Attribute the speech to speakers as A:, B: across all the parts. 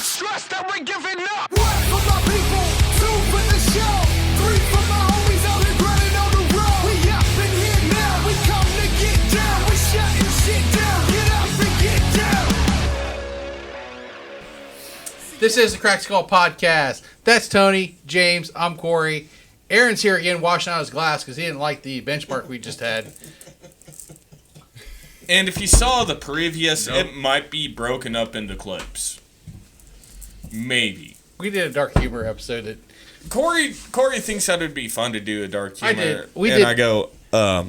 A: stress that we're giving up.
B: One for my people, two for the show, three for my homies out here grinding on the road. We up in here now, we come to get down. We shutting shit down, get up and get down.
C: This is the Crack Skull Podcast. That's Tony, James, I'm Corey. Aaron's here again washing out his glass because he didn't like the benchmark we just had.
D: And if you saw the previous, it might be broken up into clips. Maybe.
C: We did a dark humor episode that
D: Corey thinks that would be fun to do a dark humor.
C: I did.
D: I go, are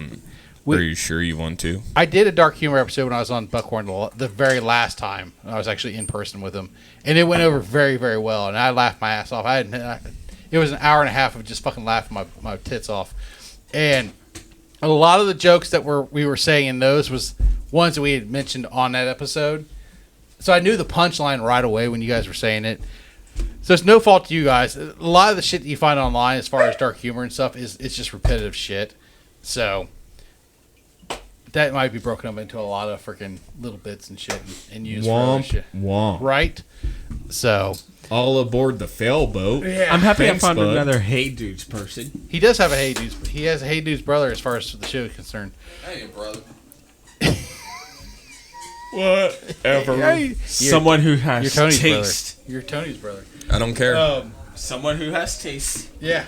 D: you sure you want to?
C: I did a dark humor episode when I was on Buckhorn the very last time. I was actually in person with him. And it went over very, very well. And I laughed my ass off. It was an hour and a half of just fucking laughing my tits off. And a lot of the jokes that we were saying in those was ones that we had mentioned on that episode. So I knew the punchline right away when you guys were saying it. So it's no fault to you guys. A lot of the shit that you find online as far as dark humor and stuff it's just repetitive shit. So that might be broken up into a lot of freaking little bits and shit and used for other shit.
E: Womp.
C: Right? So
E: All aboard the fail boat.
C: yeah.
F: I'm happy
E: Thanks,
F: I found
E: bud.
F: another Hey Dudes person.
C: He does have a Hey Dudes. He has a Hey Dudes brother as far as the show is concerned.
G: Hey, brother.
D: Whatever.
F: Someone who has
C: You're Tony's
F: taste.
C: brother. You're Tony's brother.
D: I don't care.
F: Someone who has taste.
C: Yeah.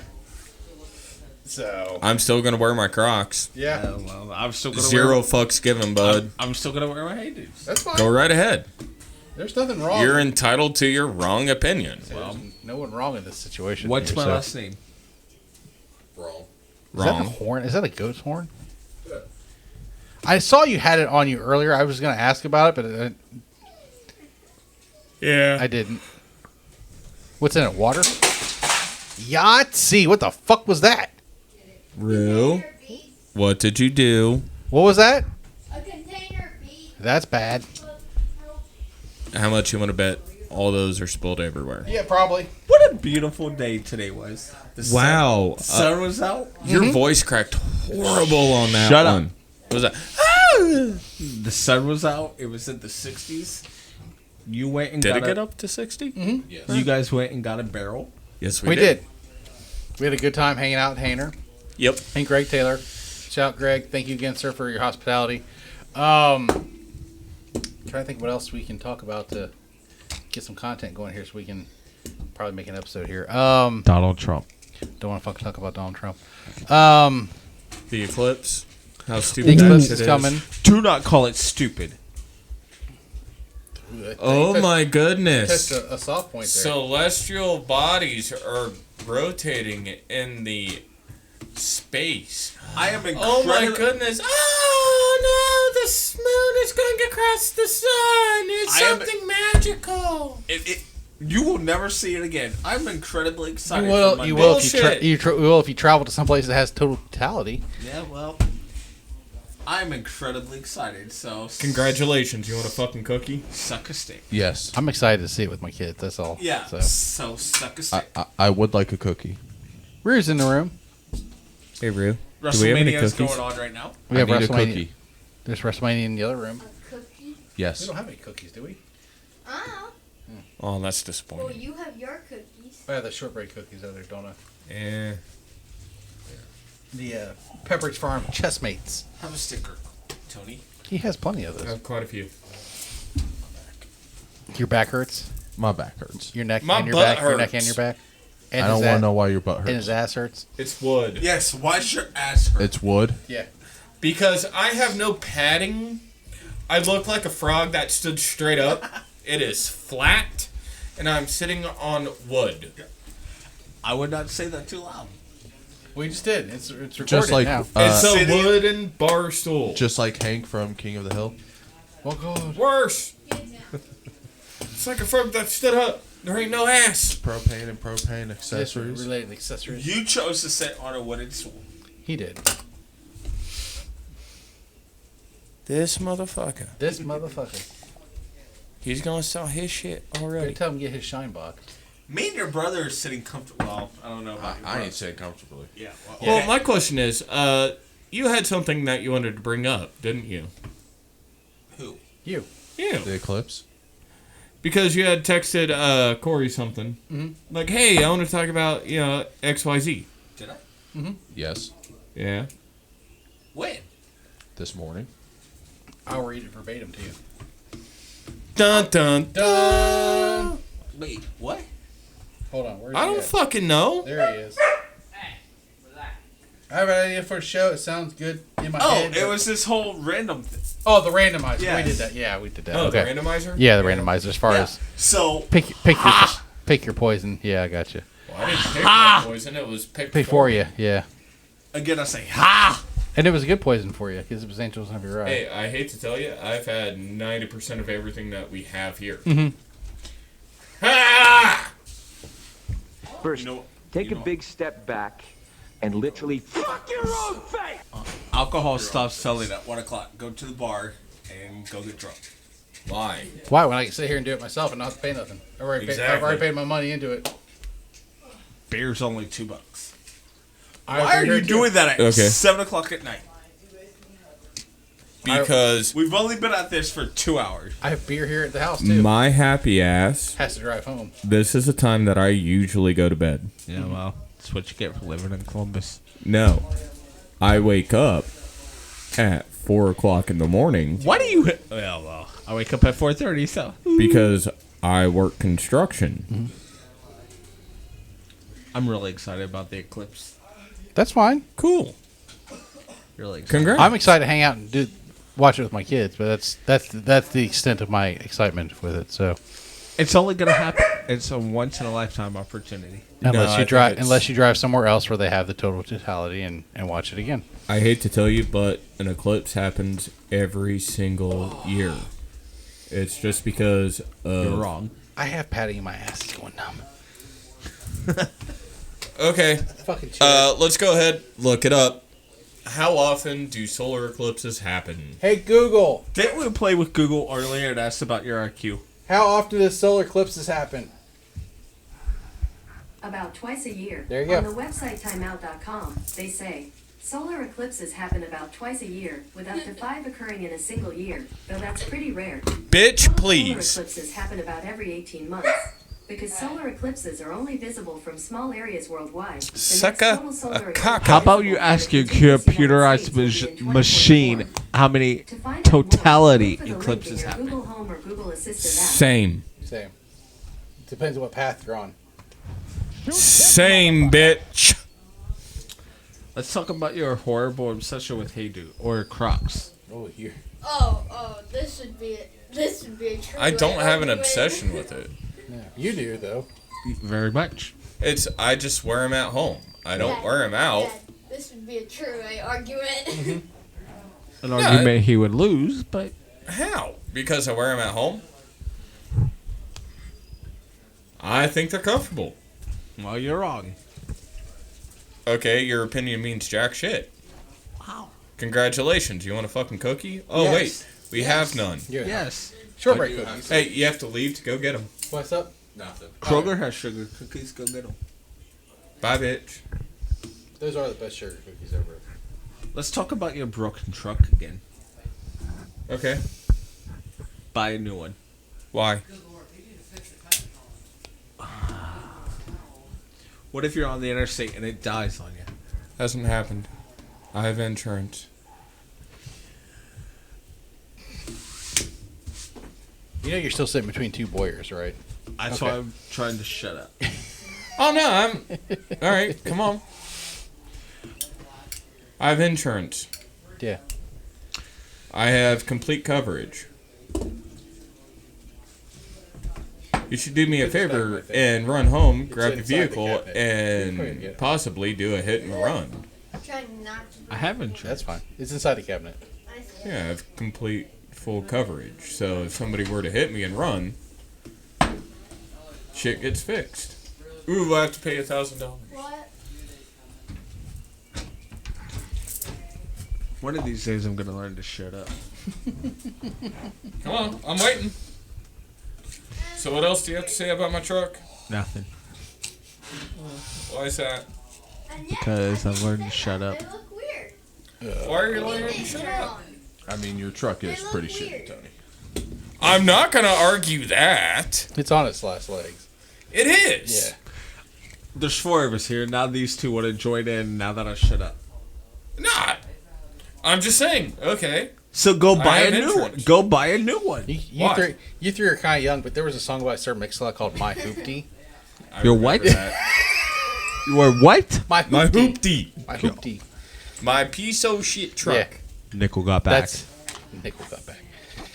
C: So
D: I'm still going to wear my Crocs.
C: yeah,
F: Well, I'm still gonna
D: Zero fucks given, bud.
F: I'm still gonna wear my Hey Dudes.
C: that's fine.
D: Go right ahead.
C: There's nothing wrong.
D: You're entitled to your wrong opinion.
C: There's no one wrong in this situation.
F: What's
C: here,
F: my
C: so.
F: last name?
G: Wrong.
C: Is that a horn? Is that a goat's horn? I saw you had it on you earlier. I was going to ask about it, but
D: Yeah.
C: I didn't. What's in it? Water? Yahtzee. What the fuck was that?
D: Rue, what did you do?
C: What was that?
H: A container fee.
C: That's bad.
D: How much you want to bet all those are spilled everywhere?
C: Yeah, probably.
F: What a beautiful day today was. The
D: Wow.
F: sun was out.
D: Your voice cracked horrible on that
F: Shut up.
D: one. What was that?
F: The sun was out. It was in the 60s. You went and
D: Did
F: got
D: it get up to 60?
C: Mm-hmm.
G: Yes.
F: You guys went and got a barrel.
D: Yes,
C: We did. We had a good time hanging out at Hainer.
D: Yep.
C: And Greg Taylor. Shout out, Greg. Thank you again, sir, for your hospitality. Trying to think what else we can talk about to get some content going here so we can probably make an episode here.
F: Donald Trump.
C: Don't want to fucking talk about Donald Trump.
D: The eclipse. How
C: The
D: stupid that
C: eclipse
D: shit
C: is
D: is.
C: coming.
F: Do not call it stupid.
D: Oh my
C: Touched
D: goodness.
C: a soft point there.
D: Celestial bodies are rotating in the space.
F: I am
D: Oh my goodness. Oh no, the moon is going to cross the sun. It's
F: I am-
D: something magical.
F: You will never see it again. I'm incredibly excited.
C: You will.
F: for
C: You
F: Monday.
C: will if you will if you travel to some place that has totality.
F: Yeah, well, I'm incredibly excited. So
D: Congratulations. You want a fucking cookie?
F: suck a stick.
E: Yes.
C: I'm excited to see it with my kids. That's all.
F: Yeah.
C: So.
F: So suck a stick.
E: I would like a cookie.
C: Rue's in the room.
D: Hey, Rue.
F: WrestleMania is going on right now.
C: We have
E: I need a
C: WrestleMania.
E: cookie.
C: There's WrestleMania in the other room.
H: A cookie.
C: We
E: Yes.
C: don't have any cookies, do we?
H: Oh.
D: Oh, that's
H: Well,
D: disappointing.
H: you have your cookies.
C: I have the shortbread cookies over there, don't I?
D: Eh.
C: The Pepperidge Farm Chessmates.
F: Have a sticker, Tony.
C: He has plenty of
D: I
C: those.
D: have quite a few.
C: Your back hurts.
E: My back hurts.
C: Your neck
D: My
C: and your
D: butt
C: back. Your neck
D: hurts.
C: and your back. And
E: I don't
C: his
E: want to
C: ass-
E: know why your butt
C: And
E: hurts.
C: his ass hurts.
D: It's wood.
F: Yes. Why's your ass hurt?
E: It's wood.
C: Yeah.
D: Because I have no padding. I look like a frog that stood straight up. It is flat. And I'm sitting on wood.
F: I would not say that too loud.
C: We just did. It's recorded
E: Just like
C: now.
D: It's a
F: Sitting-
D: wooden bar stool.
E: just like Hank from King of the Hill.
C: Oh God.
D: Worse. It's like a frog that stood up. There ain't no ass.
E: Propane and propane accessories.
C: Related accessories.
F: You chose to sit on a wooden stool.
C: He did.
D: This motherfucker.
C: This motherfucker.
D: He's gonna sell his shit
C: Gotta
D: already.
C: tell him to get his shine box.
F: Me and your brother are sitting comfortable. Well, I don't know about your
E: I
F: brother.
E: ain't saying comfortably.
F: Yeah. Well,
D: Well, my question is, you had something that you wanted to bring up, didn't you?
F: who?
C: You.
D: You.
E: The eclipse.
D: Because you had texted Corey something. Like, hey, I want to talk about, XYZ.
G: Did I?
E: Yes.
D: Yeah.
G: When?
E: This morning.
C: I'll read it verbatim to you.
D: Dun, dun, dun.
G: Wait, what?
C: Hold on. Where's
D: I
C: he
D: don't
C: at?
D: fucking know.
C: There he is. I have an idea for a show. It sounds good in my
F: Oh,
C: head.
F: it
C: but-
F: was this whole random thing.
C: Oh, the randomizer.
F: Yes.
C: We did that. Yeah, we did that.
D: Oh,
C: okay.
D: the randomizer?
C: Yeah, the randomizer. As far as
F: So,
C: pick your poison. Yeah, I got you.
D: Well, I didn't pick my poison. It was picked
C: Pick for you. Yeah,
F: again, I say, ha!
C: and it was a good poison for you because it was Angels of Your Eye.
D: Hey, I hate to tell you, I've had 90% of everything that we have here. Ha!
I: First,
F: You know-
I: take
F: you
I: a
F: know-
I: big step back and literally fuck your own face.
F: Alcohol stops selling at 1 o'clock. Go to the bar and go get drunk.
D: Why?
C: Why? When I can sit here and do it myself and not have to pay nothing. I've already
D: Exactly.
C: paid my money into it.
F: Beer's only $2.
C: I
F: Why are you
C: figured
F: doing that at
D: Okay.
F: 7 o'clock at night?
D: Because
F: We've only been at this for 2 hours.
C: I have beer here at the house too.
D: my happy ass,
C: Has to drive home.
D: this is the time that I usually go to bed.
F: Yeah, well, that's what you get for living in Columbus.
D: No. I wake up at 4 o'clock in the morning
F: Why do you... Well, I wake up at 4:30, so...
D: because I work construction.
F: I'm really excited about the Eclipse.
C: That's fine.
D: Cool.
F: Really excited.
D: Congrats.
C: I'm excited to hang out and watch it with my kids, but that's the extent of my excitement with it. So
F: It's only going to happen. It's a once-in-a-lifetime opportunity.
C: unless
D: I
C: you drive
D: think it's-
C: unless you drive somewhere else where they have the total totality and watch it again.
D: I hate to tell you, but an eclipse happens every single year. It's just because of...
F: You're wrong.
C: I have padding in my ass. It's going numb.
D: Okay.
C: Fucking chill.
D: Let's go ahead, look it up. How often do solar eclipses happen?
C: Hey Google,
F: Didn't we play with Google earlier and asked about your IQ?
C: how often does solar eclipses happen?
J: About twice a year.
C: There you go.
J: On the website timeout.com, they say, solar eclipses happen about twice a year, with up to 5 occurring in a single year, though that's pretty rare.
D: Bitch,
J: Total
D: please.
J: Solar eclipses happen about every 18 months. Because solar eclipses are only visible from small areas worldwide. The next
D: Suck
J: total
D: a
J: solar eclipse
D: cock.
F: How about
J: visible
F: you
J: in
F: ask
J: the
F: your
J: contiguous United
F: computerized
J: States will be in
F: machine
J: 2024.
F: how many
J: To find out more,
F: totality
J: look for the link
F: eclipses
J: in your
F: happen?
J: Google Home or Google Assistant app.
D: Same.
C: Same. Depends on what path you're on.
D: Same, bitch.
F: Let's talk about your horrible obsession with Hey Dude or Crocs.
C: Oh, you're
H: This would be a true.
D: I don't have an
H: argument.
D: obsession with it.
C: yeah, you do though.
F: Very much.
D: I just wear them at home. I don't
H: Dad,
D: wear them out.
H: Dad, this would be a true argument.
F: An argument he would lose, but
D: How? Because I wear them at home? I think they're comfortable.
F: well, you're wrong.
D: Okay, your opinion means jack shit.
F: Wow.
D: Congratulations. You want a fucking cookie? Oh,
F: Yes.
D: wait. We have none.
C: Yeah.
F: Yes.
C: Shortbread cookies.
D: Hey, you have to leave to go get them.
C: What's up?
G: Nothing.
F: Kroger has sugar cookies. Go get them.
D: Bye, bitch.
C: Those are the best sugar cookies ever.
F: Let's talk about your broken truck again.
D: Okay.
F: Buy a new one.
D: Why?
F: What if you're on the interstate and it dies on you?
D: Hasn't happened. I have insurance.
C: You know you're still sitting between two boyers, right?
F: That's
C: Okay.
F: why I'm trying to shut up.
D: Oh, no, I'm... All right, come on. I have insurance.
C: Yeah.
D: I have complete coverage. You should do me a favor and run home, grab the
C: inside the
D: vehicle,
C: cabinet. You can
D: and
C: get it.
D: possibly do a hit and run.
H: I'm trying not to.
F: I have insurance.
C: That's fine. It's inside the cabinet.
D: Yeah, I have complete full coverage. So if somebody were to hit me and run, shit gets fixed. Ooh, I have to pay $1,000.
H: What?
F: One of these days I'm going to learn to shut up.
D: Come on, I'm waiting. So what else do you have to say about my truck?
F: Nothing.
D: Why is that?
H: And yeah,
F: Because
H: I
F: I've
H: think
F: learned to
H: they-
F: shut up.
H: They look weird.
D: Why are you
H: They
D: lying?
H: think
D: Shut
H: they're
D: up.
H: on.
E: I mean, your truck is
H: They look
E: pretty
H: weird.
E: shitty, Tony.
D: I'm not gonna argue that.
C: It's on its last legs.
D: It is.
C: Yeah.
F: There's 4 of us here. Now these 2 want to join in. Now that I shut up.
D: Not. I'm just saying. Okay.
F: So go buy
D: have
F: a new one.
D: interest.
F: Go buy a new one.
D: Why?
C: You three are kind of young, but there was a song by Sir Mix-a-Lot called My Hoopty.
F: You're what?
D: That.
F: You are what?
C: My
D: My
C: Hoopty.
D: hoopty.
C: My Hoopty.
D: My piece of shit truck.
C: Yeah.
F: Nickel got back.
C: That's Nickel got back.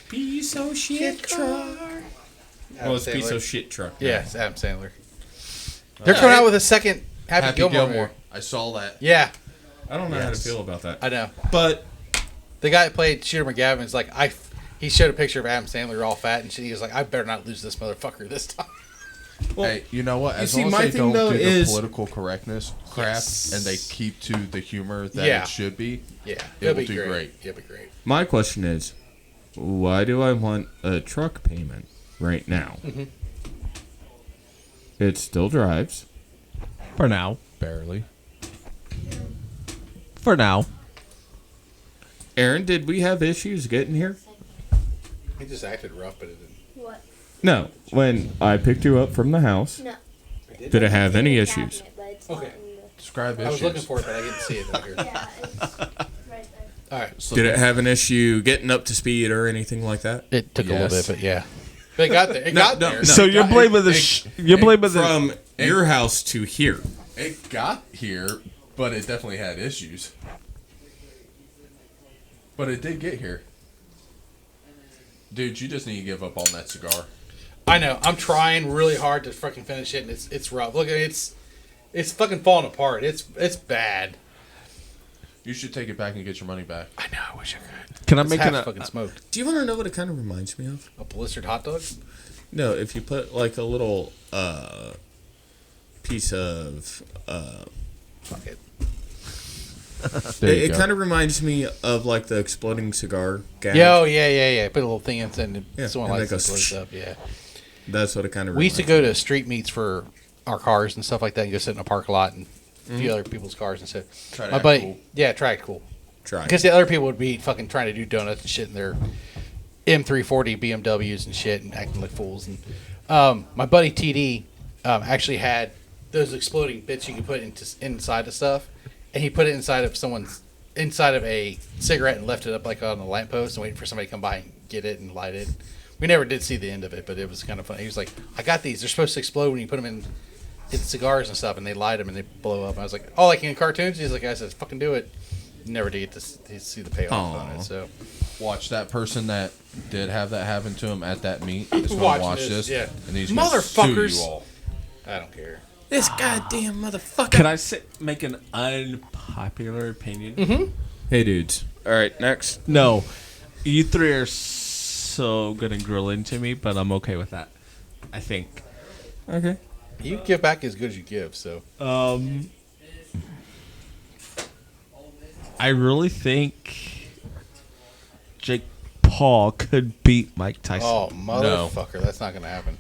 D: Piece of shit truck. Oh, it's piece of shit truck.
C: Yeah, it's Adam Sandler. They're coming out with a second Happy Gilmore. movie.
E: I saw that.
C: Yeah,
D: I don't know how to feel about that.
C: I know.
D: But
C: The guy that played Shooter McGavin's like, he showed a picture of Adam Sandler all fat and shit. He was like, I better not lose this motherfucker this time.
D: well,
E: Hey, you know what? As
D: see,
E: long
D: my
E: as they
D: thing,
E: don't
D: though,
E: do
D: is-
E: the political correctness crap and they keep to the humor that
C: Yeah.
E: it should be,
C: Yeah,
E: it will do great.
C: It'll be great.
D: my question is, why do I want a truck payment right now?
C: Mm-hmm.
D: It still drives.
F: For now.
E: Barely.
F: For now.
D: Aaron, did we have issues getting here?
C: He just acted rough, but it didn't.
H: What?
D: No. When I picked you up from the house,
H: No.
D: did it have any
H: It's
D: issues?
H: cabinet, but it's
C: Okay.
H: not in the-
E: Describe
C: I was
E: issues.
C: looking for it, but I didn't see it out here.
H: Yeah, it's right there.
C: All right.
E: So
D: Did it have an issue getting up to speed or anything like that?
C: It took a
E: Yes.
C: little bit, but yeah. But it got there. It got there.
F: So you're blaming the you're blaming the
D: From your house to here.
E: It got here, but it definitely had issues. But it did get here. Dude, you just need to give up on that cigar.
C: I know. I'm trying really hard to fucking finish it, and it's rough. Look, it's fucking falling apart. It's bad.
E: You should take it back and get your money back.
C: I know. I wish I could.
F: Can I
C: It's
F: make
C: half
F: an
C: fucking smoked.
D: Do you want to know what it kind of reminds me of?
C: A blistered hot dog?
D: No, if you put like a little piece of
C: Fuck it.
E: There you
D: it
E: go.
D: kind of reminds me of like the exploding cigar gag.
C: Yo, yeah. Put a little thing in and
D: Yeah,
C: someone
D: and
C: likes
D: it
C: it
D: goes
C: blows up. Yeah.
D: That's what it kind of.
C: We used to go to street meets for our cars and stuff like that, and go sit in a park lot and view other people's cars and stuff.
E: Try to
C: My
E: act
C: buddy,
E: cool.
C: yeah, try it cool.
D: try.
C: Because the other people would be fucking trying to do donuts and shit in their M340 BMWs and shit and acting like fools. And my buddy TD actually had those exploding bits you can put inside of stuff, and he put it inside of a cigarette and left it up like on the lamppost and waiting for somebody to come by and get it and light it. We never did see the end of it, but it was kind of funny. He was like, "I got these. They're supposed to explode when you put them in cigars and stuff, and they light them and they blow up." And I was like, "Oh, like in cartoons?" He's like, "I said, fucking do it." Never did get to see the payoff on
D: Aw.
C: it. So
E: Watch that person that did have that happen to him at that meet. Is going to
C: Watching
E: watch
C: this,
E: this,
C: yeah.
E: and he's going to sue
C: Motherfuckers.
E: you all.
C: I don't care.
D: This goddamn motherfucker.
F: Can I make an unpopular opinion?
C: Mm-hmm.
D: Hey dudes. All right, next.
F: No. You 3 are so gonna grill into me, but I'm okay with that. I think.
D: Okay.
C: You give back as good as you give. So
F: I really think Jake Paul could beat Mike Tyson.
C: oh motherfucker, that's not gonna happen.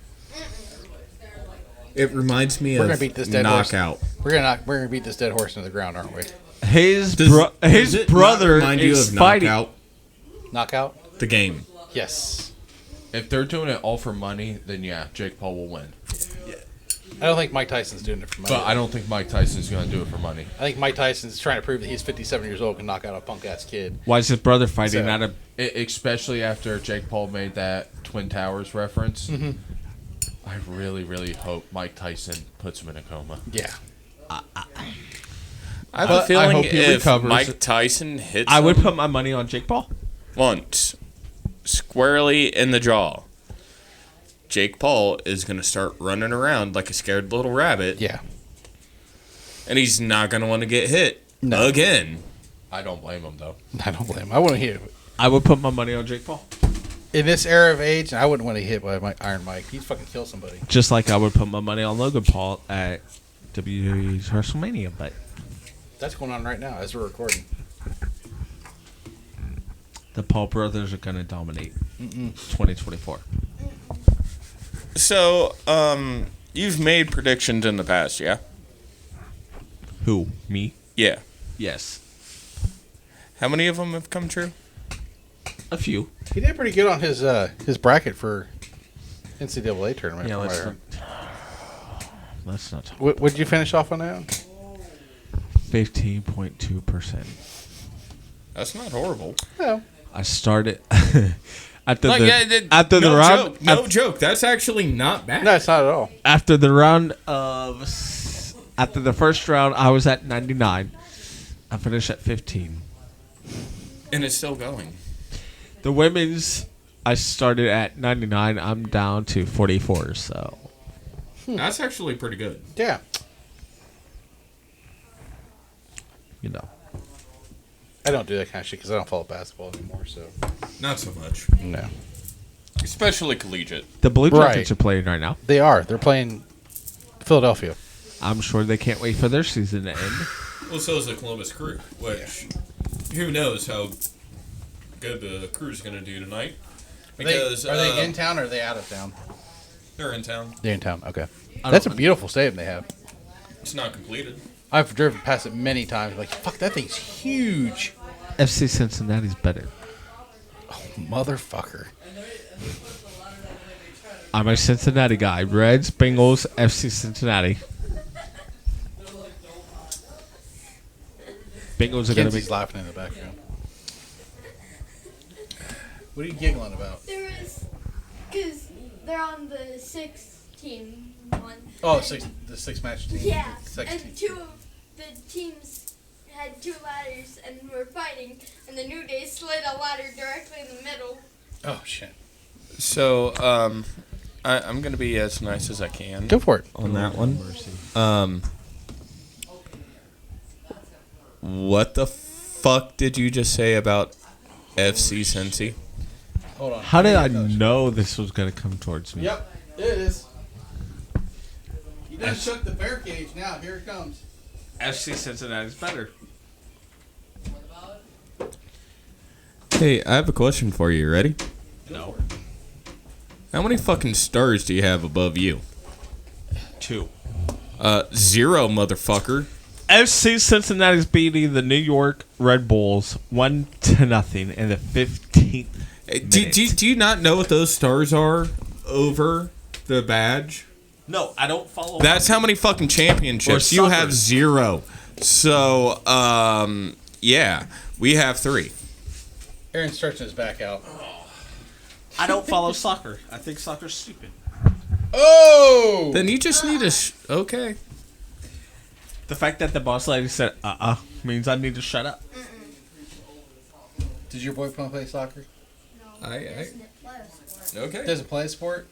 D: It reminds me
C: We're
D: of
C: gonna beat this dead horse.
D: knockout.
C: We're gonna beat this dead horse into the ground, aren't we?
F: His
D: Does it not
F: brother
D: remind you
F: is
D: of
F: fighting.
D: knockout?
C: Knockout?
D: The game.
C: Yes.
E: If they're doing it all for money, then yeah, Jake Paul will win.
C: I don't think Mike Tyson's doing it for money.
E: But I don't think Mike Tyson's going to do it for money.
C: I think Mike Tyson's trying to prove that he's 57 years old, can knock out a punk ass kid.
F: Why is his brother fighting
C: So-
F: out of?
E: Especially after Jake Paul made that Twin Towers reference.
C: Mm-hmm.
E: I really, really hope Mike Tyson puts him in a coma.
C: Yeah.
D: I have
E: But
D: a
E: I
D: feeling
E: hope he
D: if
E: recovers.
D: Mike Tyson hits
F: I would
D: him
F: put my money on Jake Paul.
D: once squarely in the jaw, Jake Paul is going to start running around like a scared little rabbit,
C: Yeah.
D: and he's not going to want to get hit
C: No.
D: again.
E: I don't blame him, though.
C: I don't blame him. I wouldn't hit him.
F: I would put my money on Jake Paul.
C: In this era of age, I wouldn't want to hit by Iron Mike. He'd fucking kill somebody.
F: Just like I would put my money on Logan Paul at WWE's WrestleMania, but
C: That's going on right now as we're recording.
F: the Paul brothers are going to dominate 2024.
D: So, you've made predictions in the past, yeah?
F: Who? Me?
D: Yeah.
F: Yes.
D: How many of them have come true?
F: A few.
C: He did pretty good on his bracket for NCAA tournament.
F: Yeah,
C: from what I
F: let's
C: heard.
F: let's not talk.
C: What did you finish off on that?
F: 15.2%.
D: That's not horrible.
C: No.
F: I started after
D: Like,
F: after the
D: no
F: round.
D: joke, no joke. That's actually not bad.
C: No, it's not at all.
F: After the round of after the first round, I was at 99. I finished at 15.
D: And it's still going.
F: The women's, I started at 99. I'm down to 44. So
D: That's actually pretty good.
C: Yeah.
F: you know,
C: I don't do that kind of shit because I don't follow basketball anymore. So
D: Not so much.
C: no,
D: Especially collegiate.
F: the Blue
C: Right.
F: Jackets are playing right now.
C: they are. They're playing Philadelphia.
F: I'm sure they can't wait for their season to end.
D: Well, so is the Columbus Crew, which who knows how good the Crew's going to do tonight. Because
C: are they in town or are they out of town?
D: they're in town.
C: They're in town. Okay, that's a beautiful stadium they have.
D: It's not completed.
C: I've driven past it many times. Like, fuck, that thing's huge,
F: FC Cincinnati's better.
C: motherfucker.
F: I'm a Cincinnati guy. Reds, Bengals, FC Cincinnati. Bengals are going to
C: Kenzie's
F: be.
C: laughing in the background. What are you giggling about?
H: There was, because they're on the 6-team one.
C: Oh, the six match team.
H: Yeah,
C: Six
H: and
C: team.
H: two of the teams had two ladders and were fighting, and the New Day slid a ladder directly in the middle.
C: Oh shit.
D: So, I'm going to be as nice as I can
C: Go for it.
D: on that one. What the fuck did you just say about FC Cincy?
C: Hold on.
F: How did I know this was going to come towards me?
C: Yep, it is. You done shook the bear cage. Now here it comes.
F: FC Cincinnati's better.
D: Hey, I have a question for you. Ready?
F: No.
D: How many fucking stars do you have above you?
F: 2.
D: 0, motherfucker.
F: FC Cincinnati's beating the New York Red Bulls 1-0 in the 15th.
D: Do you not know what those stars are over the badge?
F: No, I don't follow.
D: That's how many fucking championships.
F: Or
D: You
F: soccer.
D: have 0. So, yeah, we have 3.
C: Aaron's stretching his back out.
F: I don't follow soccer. I think soccer's stupid.
C: Oh!
D: Then you just need to. Okay.
F: The fact that the boss lady said means I need to shut up.
C: Does your boyfriend play soccer?
H: No,
D: I-
H: doesn't play a sport.
D: Okay.
C: Doesn't play a sport?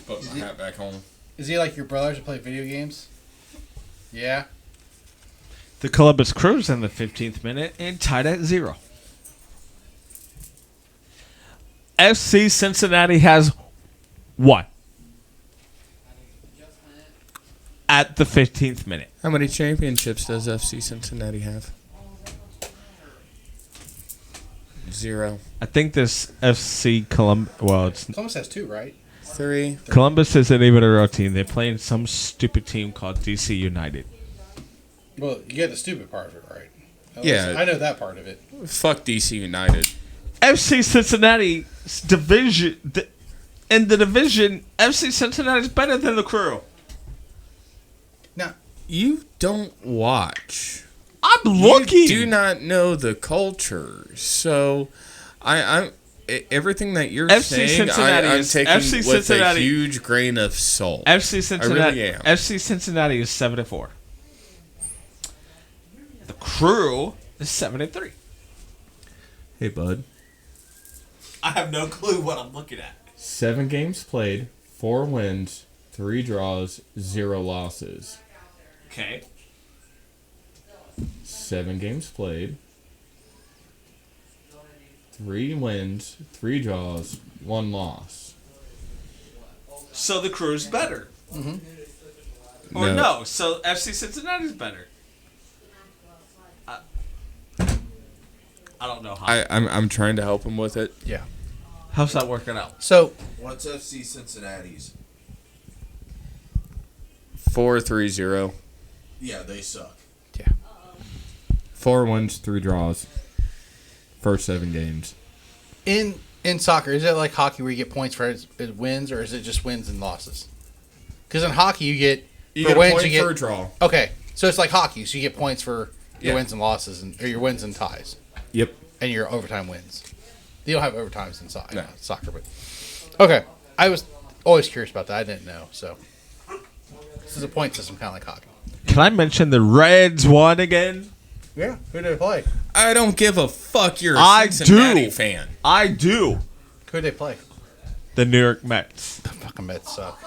D: Put my hat back on.
C: Is he like your brothers who play video games? Yeah.
F: The Columbus Crew's in the 15th minute and tied at 0. FC Cincinnati has 1 at the 15th minute.
D: How many championships does FC Cincinnati have? 0.
F: I think this FC Columbus. Well, it's
C: Columbus has 2, right?
D: 3.
F: Columbus isn't even a real team. They play in some stupid team called DC United.
C: Well, you get the stupid part of it, right? At
D: Yeah.
C: least I know that part of it.
D: Fuck DC United.
F: FC Cincinnati's division in the division. FC Cincinnati's better than the Crew.
C: Now,
D: You don't watch.
F: I'm looking.
D: You do not know the culture. So, I'm everything that you're
F: FC
D: saying,
F: Cincinnati
D: I'm
F: is-
D: taking
F: FC
D: with
F: Cincinnati-
D: a huge grain of salt.
F: FC Cincinnati.
D: really am.
F: FC Cincinnati is 7-4. The Crew is 7-3.
D: Hey, bud.
F: I have no clue what I'm looking at.
D: 7 games played, 4 wins, 3 draws, 0 losses.
F: Okay.
D: 7 games played, 3 wins, 3 draws, 1 loss.
F: So the Crew's better. Or no. So FC Cincinnati's better. I don't know how.
D: I'm trying to help him with it.
C: yeah.
F: How's that working out?
C: So,
E: What's FC Cincinnati's?
D: 4-3-0.
E: Yeah, they suck.
D: 4 wins, 3 draws. First 7 games.
C: in soccer, is it like hockey where you get points for it wins, or is it just wins and losses? Because in hockey you get
D: a
C: wins,
D: point for a draw.
C: Okay, so it's like hockey, so you get points for your
D: Yeah.
C: wins and losses, or your wins and ties,
D: Yep.
C: and your overtime wins. You don't have overtimes in
D: No.
C: soccer, but okay. I was always curious about that. I didn't know. So this is a point system, kind of like hockey.
F: Can I mention the Reds won again?
C: Yeah, who did they play?
D: I don't give a fuck. You're a
F: I
D: Cincinnati
F: do.
D: fan.
F: I do.
C: Who did they play?
F: The New York Mets.
C: The fucking Mets suck.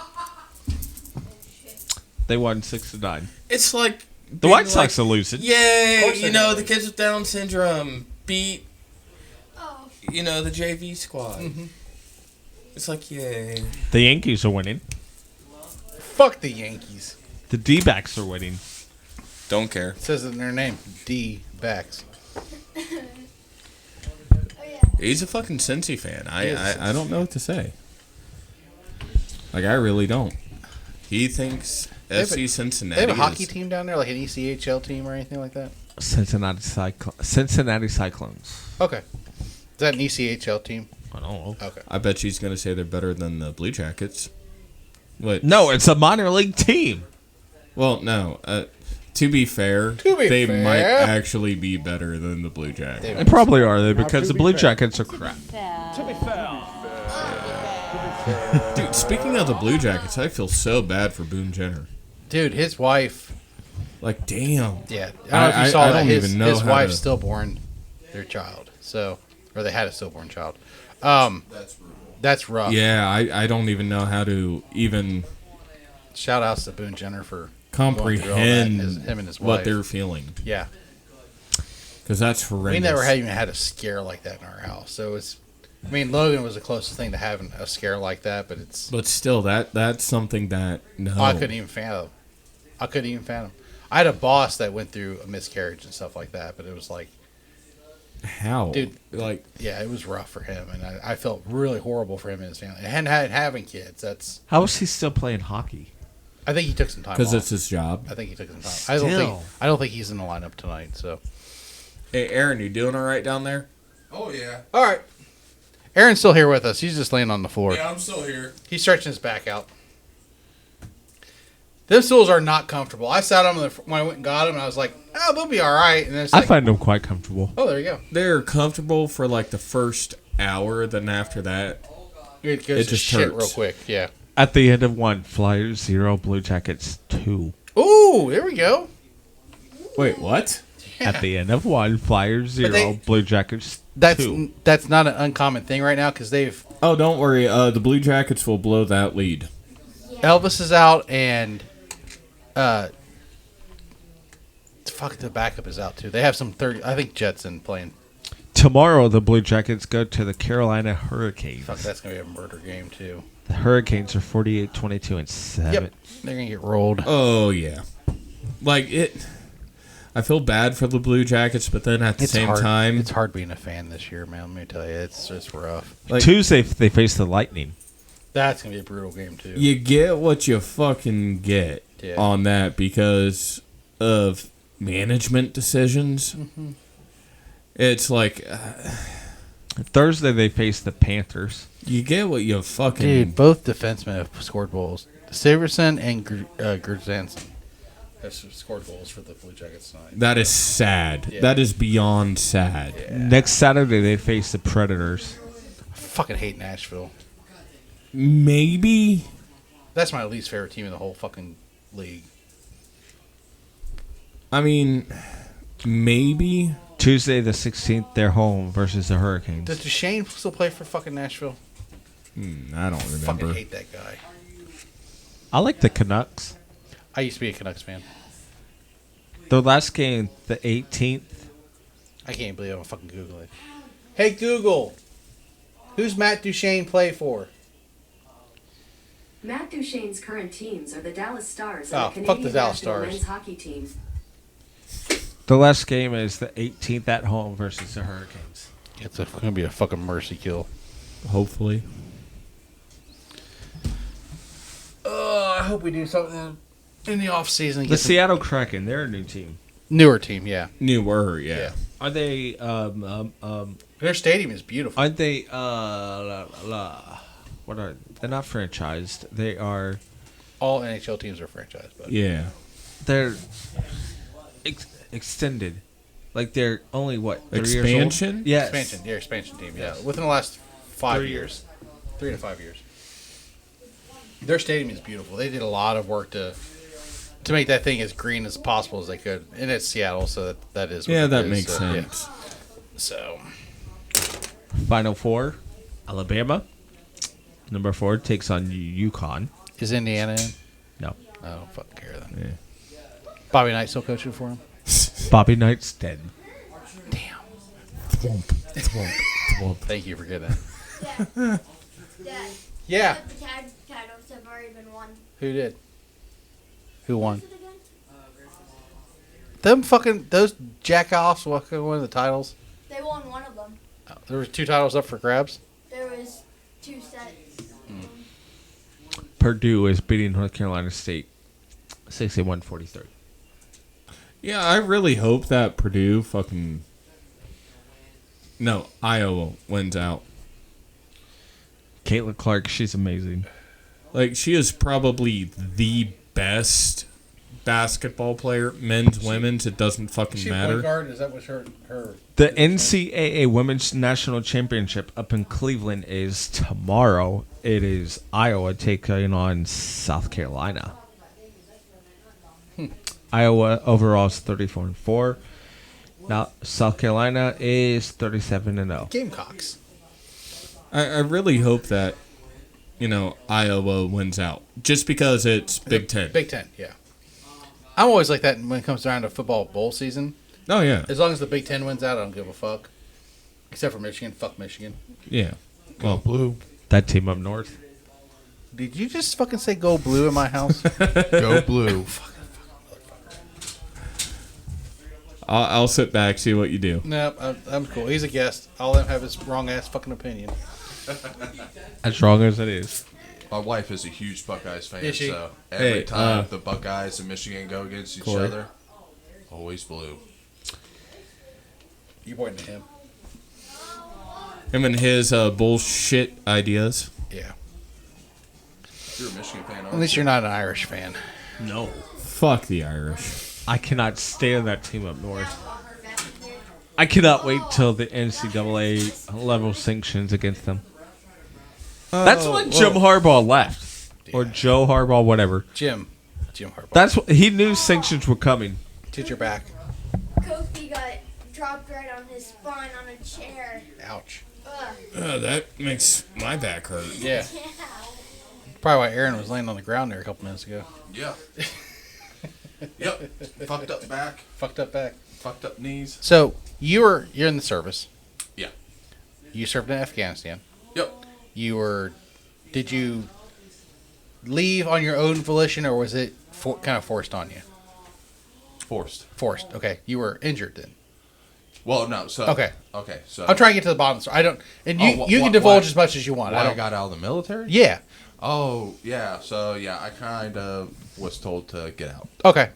F: They won 6-9.
D: It's like
F: The
D: being
F: White Sox
D: like,
F: are losing.
D: Yay!
C: course
D: You
C: they
D: know,
C: do.
D: the kids with Down syndrome beat,
H: Oh,
D: the JV squad. It's like, yay.
F: The Yankees are winning.
C: Fuck the Yankees.
F: The D-backs are winning.
D: Don't care.
C: It says in their name, D-backs.
H: oh yeah.
D: He's a fucking Cincy fan.
C: He is a
D: I don't know what to say. Like, I really don't. He thinks
C: have
D: FC
C: a-
D: Cincinnati
C: They have a hockey
D: is-
C: team down there, like an ECHL team or anything like that?
F: Cincinnati Cyclones.
C: Okay. Is that an ECHL team?
F: I don't know.
C: Okay.
D: I bet she's going to say they're better than the Blue Jackets. What?
F: No, it's a minor league team.
D: Well, no. To be fair,
C: be
D: they
C: fair.
D: might actually be better than the Blue Jackets.
C: They-
F: They probably are, though, because the Blue Jackets are crap.
D: Dude, speaking of the Blue Jackets, I feel so bad for Boone Jenner.
C: Dude, his wife.
D: Like, damn.
C: Yeah. I don't know if you
D: I
C: saw that.
D: don't
C: His,
D: even know
C: his
D: how
C: wife
D: to-
C: stillborn their child. So, or they had a stillborn child. That's rough.
D: Yeah, I don't even know how to even
C: Shout outs to Boone Jenner for going through all that,
D: comprehend
C: him and his
D: what
C: wife.
D: they're feeling.
C: Yeah.
D: Because that's horrendous.
C: We never had even had a scare like that in our house. So it's, I mean, Logan was the closest thing to having a scare like that, but it's,
D: But still, that's something that, no.
C: I couldn't even fathom. I had a boss that went through a miscarriage and stuff like that, but it was like,
D: How?
C: Dude.
D: Like,
C: yeah, it was rough for him, and I felt really horrible for him and his family. And having kids, that's,
F: How is he still playing hockey?
C: I think he took some time
D: because
C: off.
D: it's his job.
C: I think he took some time.
F: Still.
C: I don't think he's in the lineup tonight. So,
D: Hey, Aaron, you doing all right down there?
E: Oh, yeah.
C: all right, Aaron's still here with us. He's just laying on the floor.
E: Yeah, I'm still here.
C: He's stretching his back out. Those stools are not comfortable. I sat on them when I went and got them, and I was like, "Oh, they'll be all right." And then it's
F: I
C: like,
F: find them quite comfortable.
C: "Oh, there you go."
D: They're comfortable for like the first hour, then after that,
C: It goes
D: It
C: to
D: just
C: shit
D: hurts.
C: real quick. Yeah.
F: At the end of 1, Flyers 0, Blue Jackets 2.
C: Ooh, there we go.
D: wait, what?
F: At the end of 1, Flyers 0,
C: they-
F: Blue Jackets 2.
C: That's not an uncommon thing right now because they've
D: Oh, don't worry. The Blue Jackets will blow that lead.
C: Elvis is out and fuck, the backup is out too. They have some 30. I think Jetson playing.
F: Tomorrow, the Blue Jackets go to the Carolina Hurricanes.
C: Fuck, that's gonna be a murder game too.
F: The Hurricanes are 48-22-7.
C: Yep, they're gonna get rolled.
D: Oh yeah, like it. I feel bad for the Blue Jackets, but then at the same
C: hard.
D: time,
C: It's hard being a fan this year, man. Let me tell you, it's just rough.
D: like,
F: Tuesday, they face the Lightning.
C: That's gonna be a brutal game too.
D: you get what you fucking get
C: Yeah.
D: on that because of management decisions. It's like
F: Thursday, they face the Panthers.
D: you get what you fucking.
C: Dude, both defensemen have scored goals. Severson and Grzanson have scored goals for the Blue Jackets tonight.
D: That is sad.
C: Yeah.
D: That is beyond sad.
F: Next Saturday, they face the Predators.
C: I fucking hate Nashville.
D: Maybe.
C: That's my least favorite team in the whole fucking league.
D: I mean, maybe.
F: Tuesday, the 16th, they're home versus the Hurricanes.
C: Does Duchesne still play for fucking Nashville?
D: I don't
C: Fucking
D: remember.
C: hate that guy.
F: I like the Canucks.
C: I used to be a Canucks fan.
F: The last game, the 18th,
C: I can't believe I'm fucking Googling it. Hey Google, who's Matt Duchesne play for?
J: Matt Duchene's current teams are the Dallas Stars
C: Oh,
J: and the
C: fuck the
J: Canadian
C: Dallas
J: national
C: Stars.
J: men's hockey team.
F: the last game is the 18th at home versus the Hurricanes.
C: It's gonna be a fucking mercy kill.
D: Hopefully.
C: I hope we do something in the off season.
F: The Seattle Kraken, they're a new team.
C: Newer team, yeah.
D: Newer, yeah.
C: Yeah.
F: Are they
C: Who Their stadium is beautiful.
F: Aren't they? What are they're not franchised? They are.
C: All NHL teams are franchised, but
E: Yeah.
F: They're extended. Like they're only what 3 years old?
E: Expansion?
F: Yes.
C: expansion. Yeah, expansion team. Yeah, within the last 5 years, 3 to 5 years. Their stadium is beautiful. They did a lot of work to make that thing as green as possible as they could, and it's Seattle, so that is. What
E: Yeah,
C: it
E: that
C: is,
E: makes
C: so,
E: sense.
C: yeah. So
F: Final four. Alabama. Number 4 takes on UConn.
C: is Indiana in?
F: No.
C: I don't fucking care then. Bobby Knight still coaching for him.
F: Bobby Knight's dead.
C: Thank you for getting that.
H: Dad,
C: Yeah.
H: the tag titles have already been won.
C: Who did? Who won?
H: Is it again?
C: Them fucking those jackoffs won the titles.
H: They won one of them.
C: There was 2 titles up for grabs.
H: There was 2 sets.
F: Purdue is beating North Carolina State 61-43.
E: Yeah, I really hope that Purdue Iowa wins out.
F: Caitlin Clark, she's amazing.
E: Like, she is probably the best basketball player, men's, women's. It doesn't fucking matter.
C: guard? Is that what her?
F: The NCAA Women's National Championship up in Cleveland is tomorrow. It is Iowa taking on South Carolina. Iowa overall is 34-4. Now South Carolina is 37-0.
C: Gamecocks.
E: I really hope that, Iowa wins out. Just because it's Big Ten.
C: Big Ten, yeah. I'm always like that when it comes around to football bowl season.
E: Oh, yeah.
C: As long as the Big Ten wins out, I don't give a fuck. Except for Michigan. Fuck Michigan.
E: Yeah. Well,
F: Blue. That team up north.
C: Did you just fucking say go blue in my house?
E: go blue. I'll sit back, see what you do.
C: No, I'm cool. He's a guest. I'll let him have his wrong ass fucking opinion.
F: As wrong as it is.
K: My wife is a huge Buckeyes fan,
C: Is she?
K: so every
E: Hey,
K: time the Buckeyes and Michigan go against each
E: Corey.
K: other, always blue.
C: You pointing to him?
E: Him and his bullshit ideas.
C: Yeah.
K: You're a Michigan fan, aren't
C: At least
K: you?
C: you're not an Irish fan.
E: No. Fuck the Irish.
F: I cannot stand that team up north. I cannot wait till the NCAA level sanctions against them. That's when Jim Harbaugh left. Or Joe Harbaugh, whatever.
C: Jim Harbaugh.
F: That's what he knew sanctions were coming.
C: Did your back.
H: Kofi got dropped right on his spine on a chair.
C: Ouch.
H: Ugh.
E: That makes my back hurt.
C: Yeah.
H: Yeah.
C: Probably why Aaron was laying on the ground there a couple minutes ago.
K: Yeah. Yep. Fucked up back,
C: Fucked up back.
K: fucked up knees.
C: So you're in the service.
K: Yeah.
C: You served in Afghanistan.
K: Yep.
C: Did you leave on your own volition, or was it kind of forced on you?
K: Forced.
C: Forced. Okay. You were injured then.
K: Well, no. So
C: Okay.
K: Okay. So
C: I'm trying to get to the bottom of the story. I don't, and you,
K: Oh,
C: you can
K: what-
C: divulge
K: why-
C: as much as you want.
K: why
C: I
K: I
C: don't.
K: got out of the military?
C: Yeah.
K: Oh, yeah. So yeah, I kind of was told to get out.
C: Okay.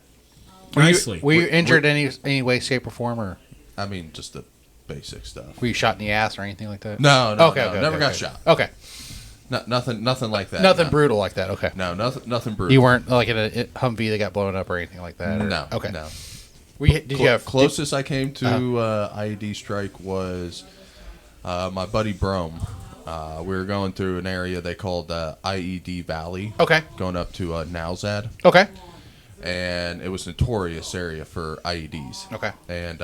E: Nicely.
C: Were you injured any way, shape, or form, or
K: I mean, just the basic stuff.
C: were you shot in the ass or anything like that?
K: No,
C: Okay.
K: never got
C: okay.
K: shot.
C: Okay.
K: No, nothing like that.
C: Nothing
K: no.
C: brutal like that. Okay.
K: No, nothing brutal.
C: You weren't like in a Humvee that got blown up or anything like that. Or,
K: No.
C: Okay.
K: No.
C: Did you have
K: Closest I came to IED strike was my buddy Brome. We were going through an area they called IED Valley.
C: Okay.
K: Going up to Nowzad.
C: Okay.
K: And it was a notorious area for IEDs.
C: Okay.
K: And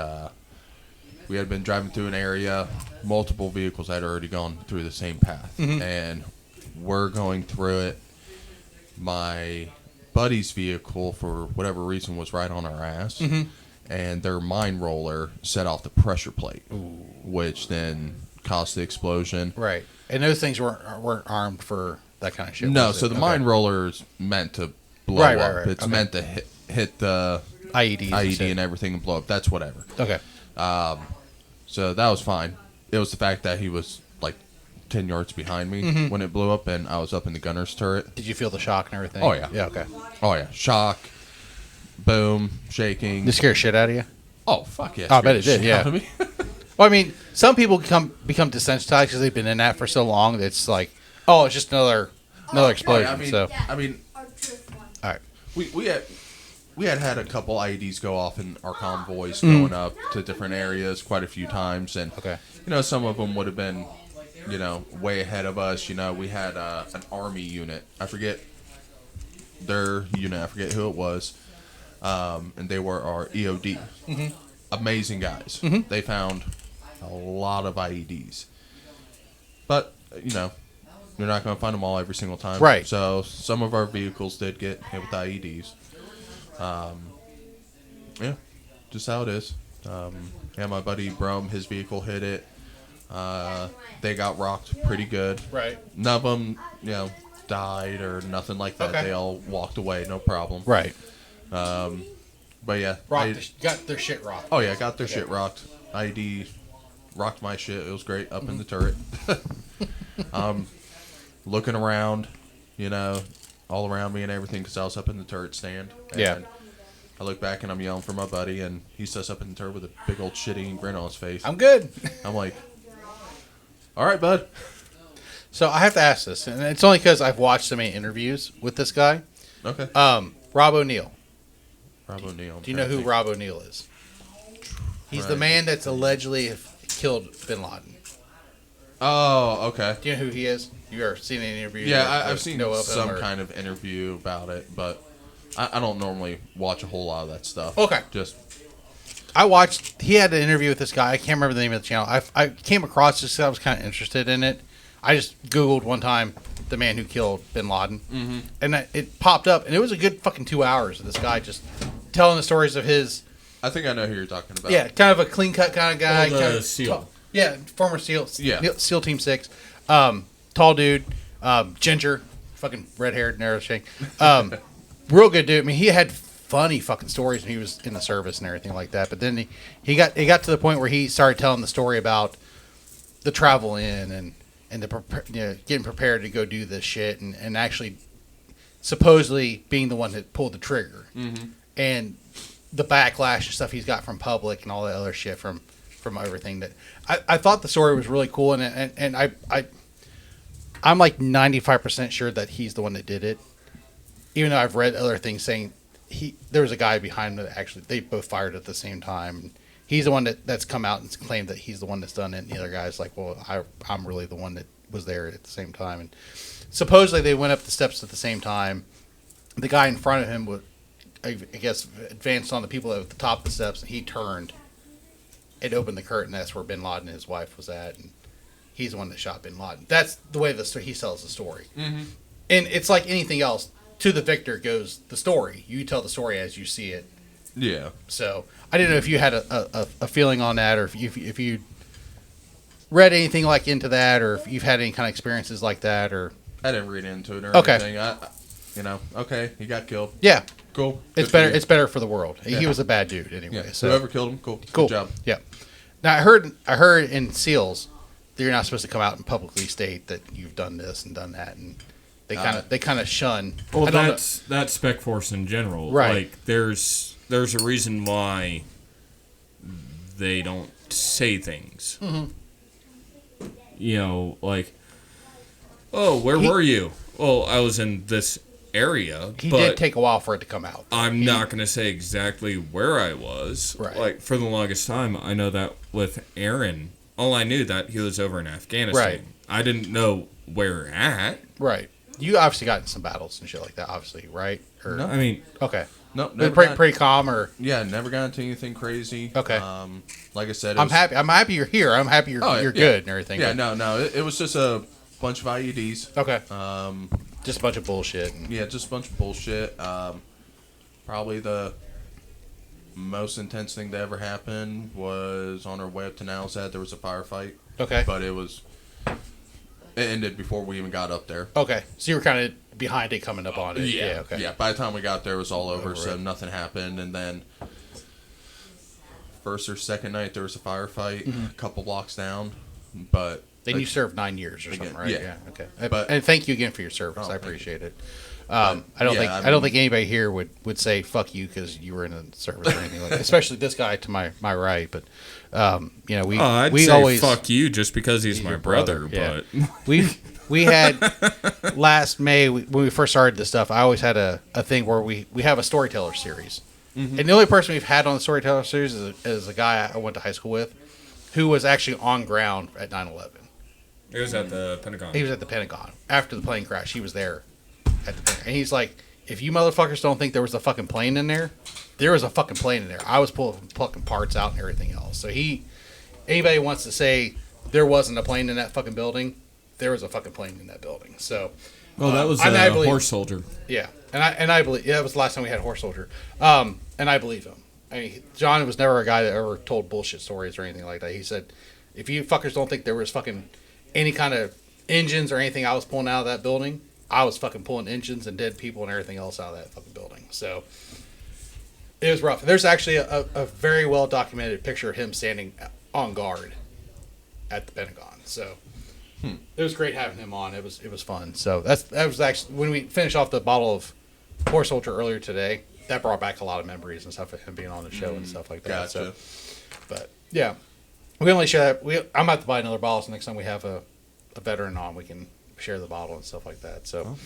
K: we had been driving through an area, multiple vehicles had already gone through the same path.
C: Mm-hmm.
K: And we're going through it. My buddy's vehicle, for whatever reason, was right on our ass.
C: Mm-hmm.
K: And their mine roller set off the pressure plate, which then caused the explosion.
C: Right. And those things weren't armed for that kind of shit.
K: No,
C: was
K: so
C: it?
K: the
C: Okay.
K: mine roller is meant to blow
C: Right,
K: up.
C: right.
K: It's
C: Okay.
K: meant to hit the
C: IEDs and
K: IED
C: shit.
K: and everything and blow up. That's whatever.
C: Okay.
K: So that was fine. It was the fact that he was like 10 yards behind me
C: Mm-hmm.
K: when it blew up, and I was up in the gunner's turret.
C: Did you feel the shock and everything?
K: Oh, yeah.
C: Yeah. Okay.
K: Oh, yeah. Shock. Boom. Shaking.
C: Did it scare shit out of you?
K: Oh, fuck yeah.
C: Oh, I bet
K: Scared
C: it did,
K: the shit out of me.
C: Well, I mean, some people become desensitized because they've been in that for so long that it's like, oh, it's just another explosion.
K: I mean,
C: so,
K: I mean,
C: all right.
K: we had a couple IEDs go off in our convoys going up to different areas quite a few times, and some of them would have been, way ahead of us. We had an army unit. I forget their unit. I forget who it was, and they were our EOD. Amazing guys. They found a lot of IEDs, but you're not going to find them all every single time.
C: Right.
K: So some of our vehicles did get hit with IEDs. Yeah, just how it is. My buddy Brom, his vehicle hit it. They got rocked pretty good.
C: Right.
K: None of them, died or nothing like that.
C: Okay.
K: They all walked away, no problem.
C: Right.
K: But yeah,
C: got their shit rocked.
K: Oh yeah, got their shit rocked. ID rocked my shit. It was great up in the turret. Looking around, all around me and everything because I was up in the turret stand. And I look back and I'm yelling for my buddy, and he sits up in the turret with a big old shit-eating grin on his face.
C: I'm good.
K: I'm like, all right, bud.
C: So I have to ask this, and it's only because I've watched so many interviews with this guy.
K: Okay.
C: Rob O'Neill.
K: Rob O'Neill.
C: Do you know who Rob O'Neill is? He's the man that's allegedly killed Bin Laden.
K: Oh, okay.
C: Do you know who he is? You ever seen any interview?
K: Yeah, I've seen some
C: or...
K: kind of interview about it, but I don't normally watch a whole lot of that stuff.
C: Okay. I watched, he had an interview with this guy. I can't remember the name of the channel. I came across this because I was kind of interested in it. I just Googled one time the man who killed Bin Laden, and it popped up, and it was a good fucking 2 hours of this guy just telling the stories of his.
K: I think I know who you're talking about.
C: Yeah, kind of a clean cut kind of guy.
E: The SEAL.
C: Yeah, former SEAL.
K: Yeah.
C: SEAL Team 6. Tall dude, ginger, fucking red haired, narrow shake. Real good dude. I mean, he had funny fucking stories when he was in the service and everything like that. But then he got to the point where he started telling the story about the travel in and the getting prepared to go do this shit and actually supposedly being the one that pulled the trigger and the backlash and stuff he's got from public and all that other shit from everything that I thought the story was really cool and I'm like 95% sure that he's the one that did it, even though I've read other things saying there was a guy behind him that actually they both fired at the same time. He's the one that's come out and claimed that he's the one that's done it, and the other guy's like, well, I'm really the one that was there at the same time. And supposedly they went up the steps at the same time. The guy in front of him would, I guess, advanced on the people at the top of the steps, and he turned and opened the curtain. That's where Bin Laden and his wife was at, and he's the one that shot Bin Laden. That's the way he tells the story. And it's like anything else. To the victor goes the story. You tell the story as you see it.
K: Yeah.
C: So I didn't know if you had a feeling on that, or if you read anything like into that, or if you've had any kind of experiences like that, or
K: I didn't read into it or anything. Okay, he got killed.
C: Yeah,
K: cool.
C: It's better. It's better for the world. Yeah. He was a bad dude anyway.
K: Yeah.
C: So
K: whoever killed him, cool. Good job.
C: Yeah. Now I heard in SEALs that you're not supposed to come out and publicly state that you've done this and done that, and they kind of shun.
E: Well, that's Spec Force in general.
C: Right.
E: Like there's a reason why they don't say things. Like, oh, where were you? Well, I was in this area.
C: He
E: but
C: did take a while for it to come out.
E: I'm not going to say exactly where I was.
C: Right.
E: Like, for the longest time, I know that with Aaron, all I knew that he was over in Afghanistan.
C: Right.
E: I didn't know where at.
C: Right. You obviously got in some battles and shit like that, obviously, right? Or,
K: No.
E: I mean,
C: okay.
K: No,
C: pretty calm, or
K: never got into anything crazy.
C: Okay.
K: Like I said,
C: I'm happy you're here. I'm happy you're good and everything.
K: Yeah, no, it was just a bunch of IEDs.
C: Okay. Just a bunch of bullshit.
K: Yeah, just a bunch of bullshit. Probably the most intense thing that ever happened was on our way up to Nowzad. There was a firefight.
C: Okay.
K: But it ended before we even got up there.
C: Okay. So you were kind of behind it coming up on it. Yeah. Okay.
K: Yeah, by the time we got there, it was all over, so nothing happened. And then first or second night, there was a firefight a couple blocks down. But
C: then you served 9 years or something, right?
K: Yeah.
C: Okay.
K: But,
C: and thank you again for your service. I appreciate it. I don't
K: yeah,
C: think
K: I
C: I don't
K: mean-
C: think anybody here would say fuck you because you were in the service or anything like that. Especially this guy to my right, but you know,
E: I'd
C: we
E: say
C: always
E: fuck you just because he's my
C: your
E: brother,
C: yeah.
E: but
C: we had last May when we first started this stuff. I always had a thing where we have a storyteller series, and the only person we've had on the storyteller series is a guy I went to high school with, who was actually on ground at 9/11.
E: it was at the Pentagon.
C: He was at the Pentagon after the plane crash. He was there at the Pentagon, and he's like, "If you motherfuckers don't think there was a fucking plane in there, there was a fucking plane in there. I was plucking parts out and everything else." So anybody wants to say there wasn't a plane in that fucking building, there was a fucking plane in that building. So,
E: Well, that was
C: I mean, I
E: a
C: believe-
E: horse soldier.
C: yeah, and I believe that was the last time we had a horse soldier. And I believe him. I mean, John was never a guy that ever told bullshit stories or anything like that. He said, "If you fuckers don't think there was fucking any kind of engines or anything I was pulling out of that building, I was fucking pulling engines and dead people and everything else out of that fucking building." So it was rough. There's actually a very well documented picture of him standing on guard at the Pentagon. So it was great having him on. It was fun. So that was actually when we finished off the bottle of Horse Soldier earlier today. That brought back a lot of memories and stuff of him being on the show and stuff like that.
K: Gotcha.
C: So, but yeah, we only share that. I'm about to buy another bottle. So next time we have a veteran on, we can share the bottle and stuff like that. So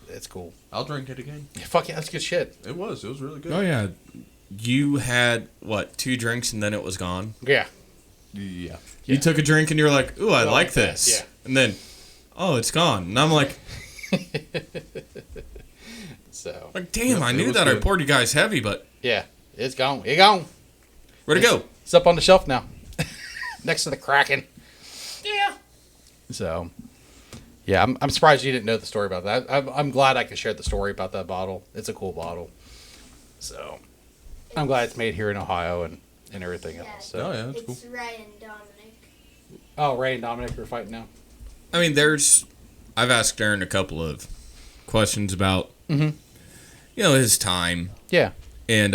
C: it's cool.
K: I'll drink it again.
C: Yeah, fuck yeah, that's good shit.
K: It was really good.
E: Oh yeah, you had what 2 drinks and then it was gone.
C: Yeah.
K: Yeah.
E: You took a drink and you were like, "Ooh, I like
C: that,
E: this,"
C: yeah.
E: and then, oh, it's gone. And I'm like,
C: So
E: damn, I
K: It
E: knew
K: was
E: that I
K: good.
E: poured you guys heavy, but
C: yeah, it's gone. It's gone.
E: where'd it go?
C: It's up on the shelf now, next to the Kraken.
E: Yeah.
C: So, yeah, I'm surprised you didn't know the story about that. I'm glad I could share the story about that bottle. It's a cool bottle. So, I'm glad it's made here in Ohio and everything else. So.
K: Oh yeah, that's cool.
H: It's Ryan and Dominic.
C: Oh, Ray and Dominic are fighting now.
E: I mean, I've asked Aaron a couple of questions about, his time,
C: Yeah.
E: and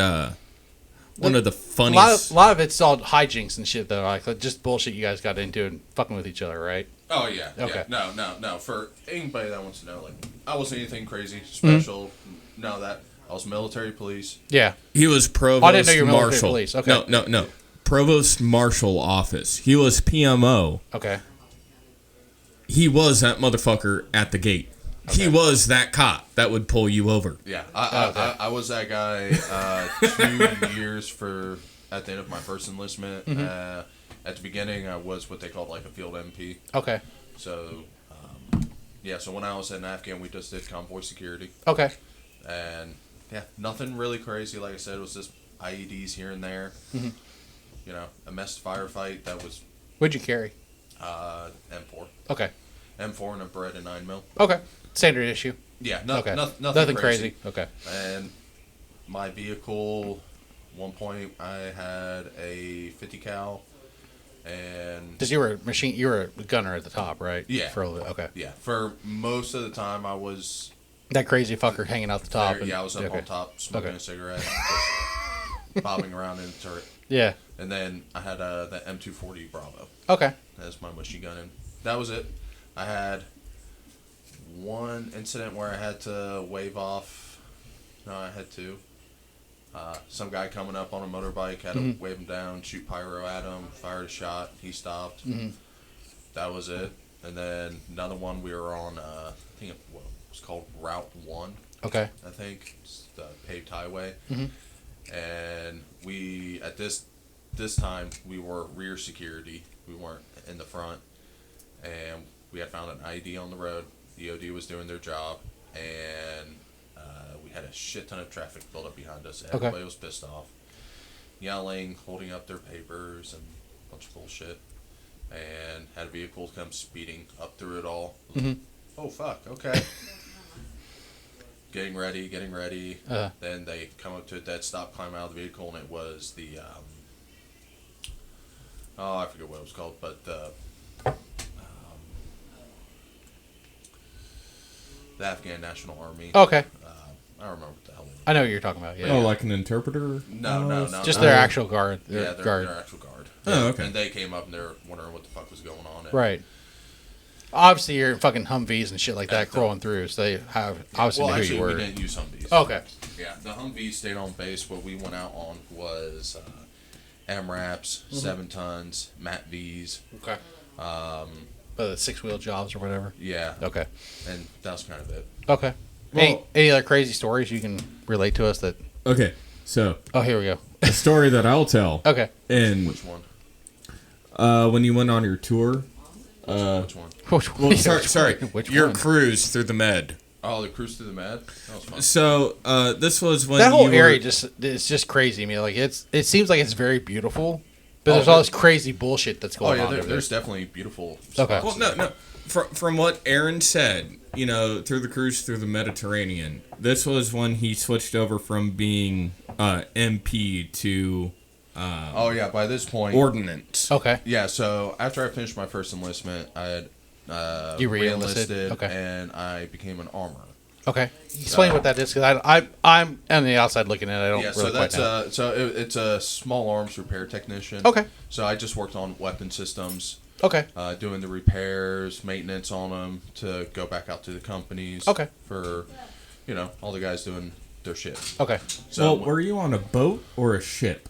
E: one of the funniest.
C: A lot of it's all hijinks and shit, though. Like just bullshit you guys got into and fucking with each other, right?
K: Oh yeah.
C: Okay.
K: Yeah. No. For anybody that wants to know, like, I wasn't anything crazy, special. None of that. I was military police.
C: Yeah.
E: He was provost
C: Oh, I didn't know you were military
E: marshal.
C: police. Okay.
E: No. Provost marshal office. He was PMO.
C: Okay.
E: He was that motherfucker at the gate.
C: Okay.
E: He was that cop that would pull you over.
K: Yeah.
C: Okay.
K: I was that guy 2 years at the end of my first enlistment. At the beginning, I was what they called like a field MP.
C: Okay.
K: So, so when I was in Afghan, we just did convoy security.
C: Okay.
K: And yeah, nothing really crazy. Like I said, it was just IEDs here and there. You know, a messed firefight that was
C: What'd you carry?
K: M4.
C: Okay.
K: M4 and a Beretta 9mm.
C: Okay. Standard issue.
K: Yeah,
C: Okay.
K: nothing
C: crazy. Okay.
K: And my vehicle, one point I had a 50 cal, and
C: Because you were a gunner at the top, right?
K: yeah,
C: For a little bit. Okay.
K: yeah. For most of the time, I was
C: That crazy fucker hanging out the top.
K: there,
C: and-
K: I was up
C: okay.
K: on top smoking
C: Okay.
K: a cigarette, just bobbing around in the turret.
C: Yeah.
K: And then I had the M240 Bravo.
C: Okay.
K: That's my machine gun, and that was it. I had one incident where I had to wave off. No, I had two. Some guy coming up on a motorbike, had to wave him down, shoot pyro at him, fired a shot, he stopped. That was it. And then another one, we were on, I think it was called Route 1.
C: Okay.
K: I think it's the paved highway. And we, at this time, we were rear security. We weren't in the front. And we had found an IED on the road. The OD was doing their job. And we had a shit ton of traffic built up behind us. Everybody was pissed off. Yelling, holding up their papers, and a bunch of bullshit. And had a vehicle come speeding up through it all. Oh, fuck, okay. Getting ready. Then they come up to a dead stop, climb out of the vehicle, and it was the, I forget what it was called, but the Afghan National Army.
C: Okay.
K: I don't remember what the hell it was.
C: I know what you're talking about. Yeah.
E: Oh, like an interpreter?
K: No.
C: Just their actual guard.
K: Yeah, their actual guard.
E: Oh, okay.
K: And they came up and they were wondering what the fuck was going on. And
C: Right. obviously you're in fucking Humvees and shit like that crawling through, so they have obviously
K: Well,
C: knew who
K: actually,
C: you were.
K: we didn't use Humvees.
C: Okay.
K: Yeah, the Humvee stayed on base. What we went out on was MRAPs, 7 tons, Mat Vs.
C: Okay. The 6-wheel jobs or whatever.
K: Yeah.
C: Okay.
K: And that was kind of it.
C: Okay.
E: Well-
C: Any other crazy stories you can relate to us that?
E: Okay, so
C: Oh, here we go.
E: a story that I'll tell.
C: Okay.
E: And
K: Which one?
E: when you went on your tour,
K: Which one?
E: well, sorry,
C: Which
E: your
C: one?
E: cruise through the Med.
K: Oh, the cruise through the Med? That was fun.
E: So this was when
C: That whole
E: you
C: area
E: were,
C: it's just crazy. I mean, like it seems like it's very beautiful, but
K: Oh,
C: there's all this crazy bullshit that's
K: Oh,
C: going
K: yeah,
C: on. over
K: there's
C: there.
K: definitely beautiful
C: Okay.
K: spots.
E: Well, no. From what Aaron said, through the cruise through the Mediterranean, this was when he switched over from being MP to
K: Oh, yeah, by this point.
E: ordnance.
C: Okay.
K: Yeah, so after I finished my first enlistment, I had
C: You re-enlisted?
K: re-enlisted,
C: Okay.
K: and I became an armor.
C: Okay. Explain what that is, because I'm on the outside looking in. I don't
K: Yeah,
C: really
K: so
C: quite
K: that's
C: know.
K: it's a small arms repair technician.
C: Okay.
K: So I just worked on weapon systems,
C: Okay.
K: doing the repairs, maintenance on them to go back out to the companies.
C: Okay.
K: For, all the guys doing their shit.
C: Okay.
K: So
E: Well, were you on a boat or a ship?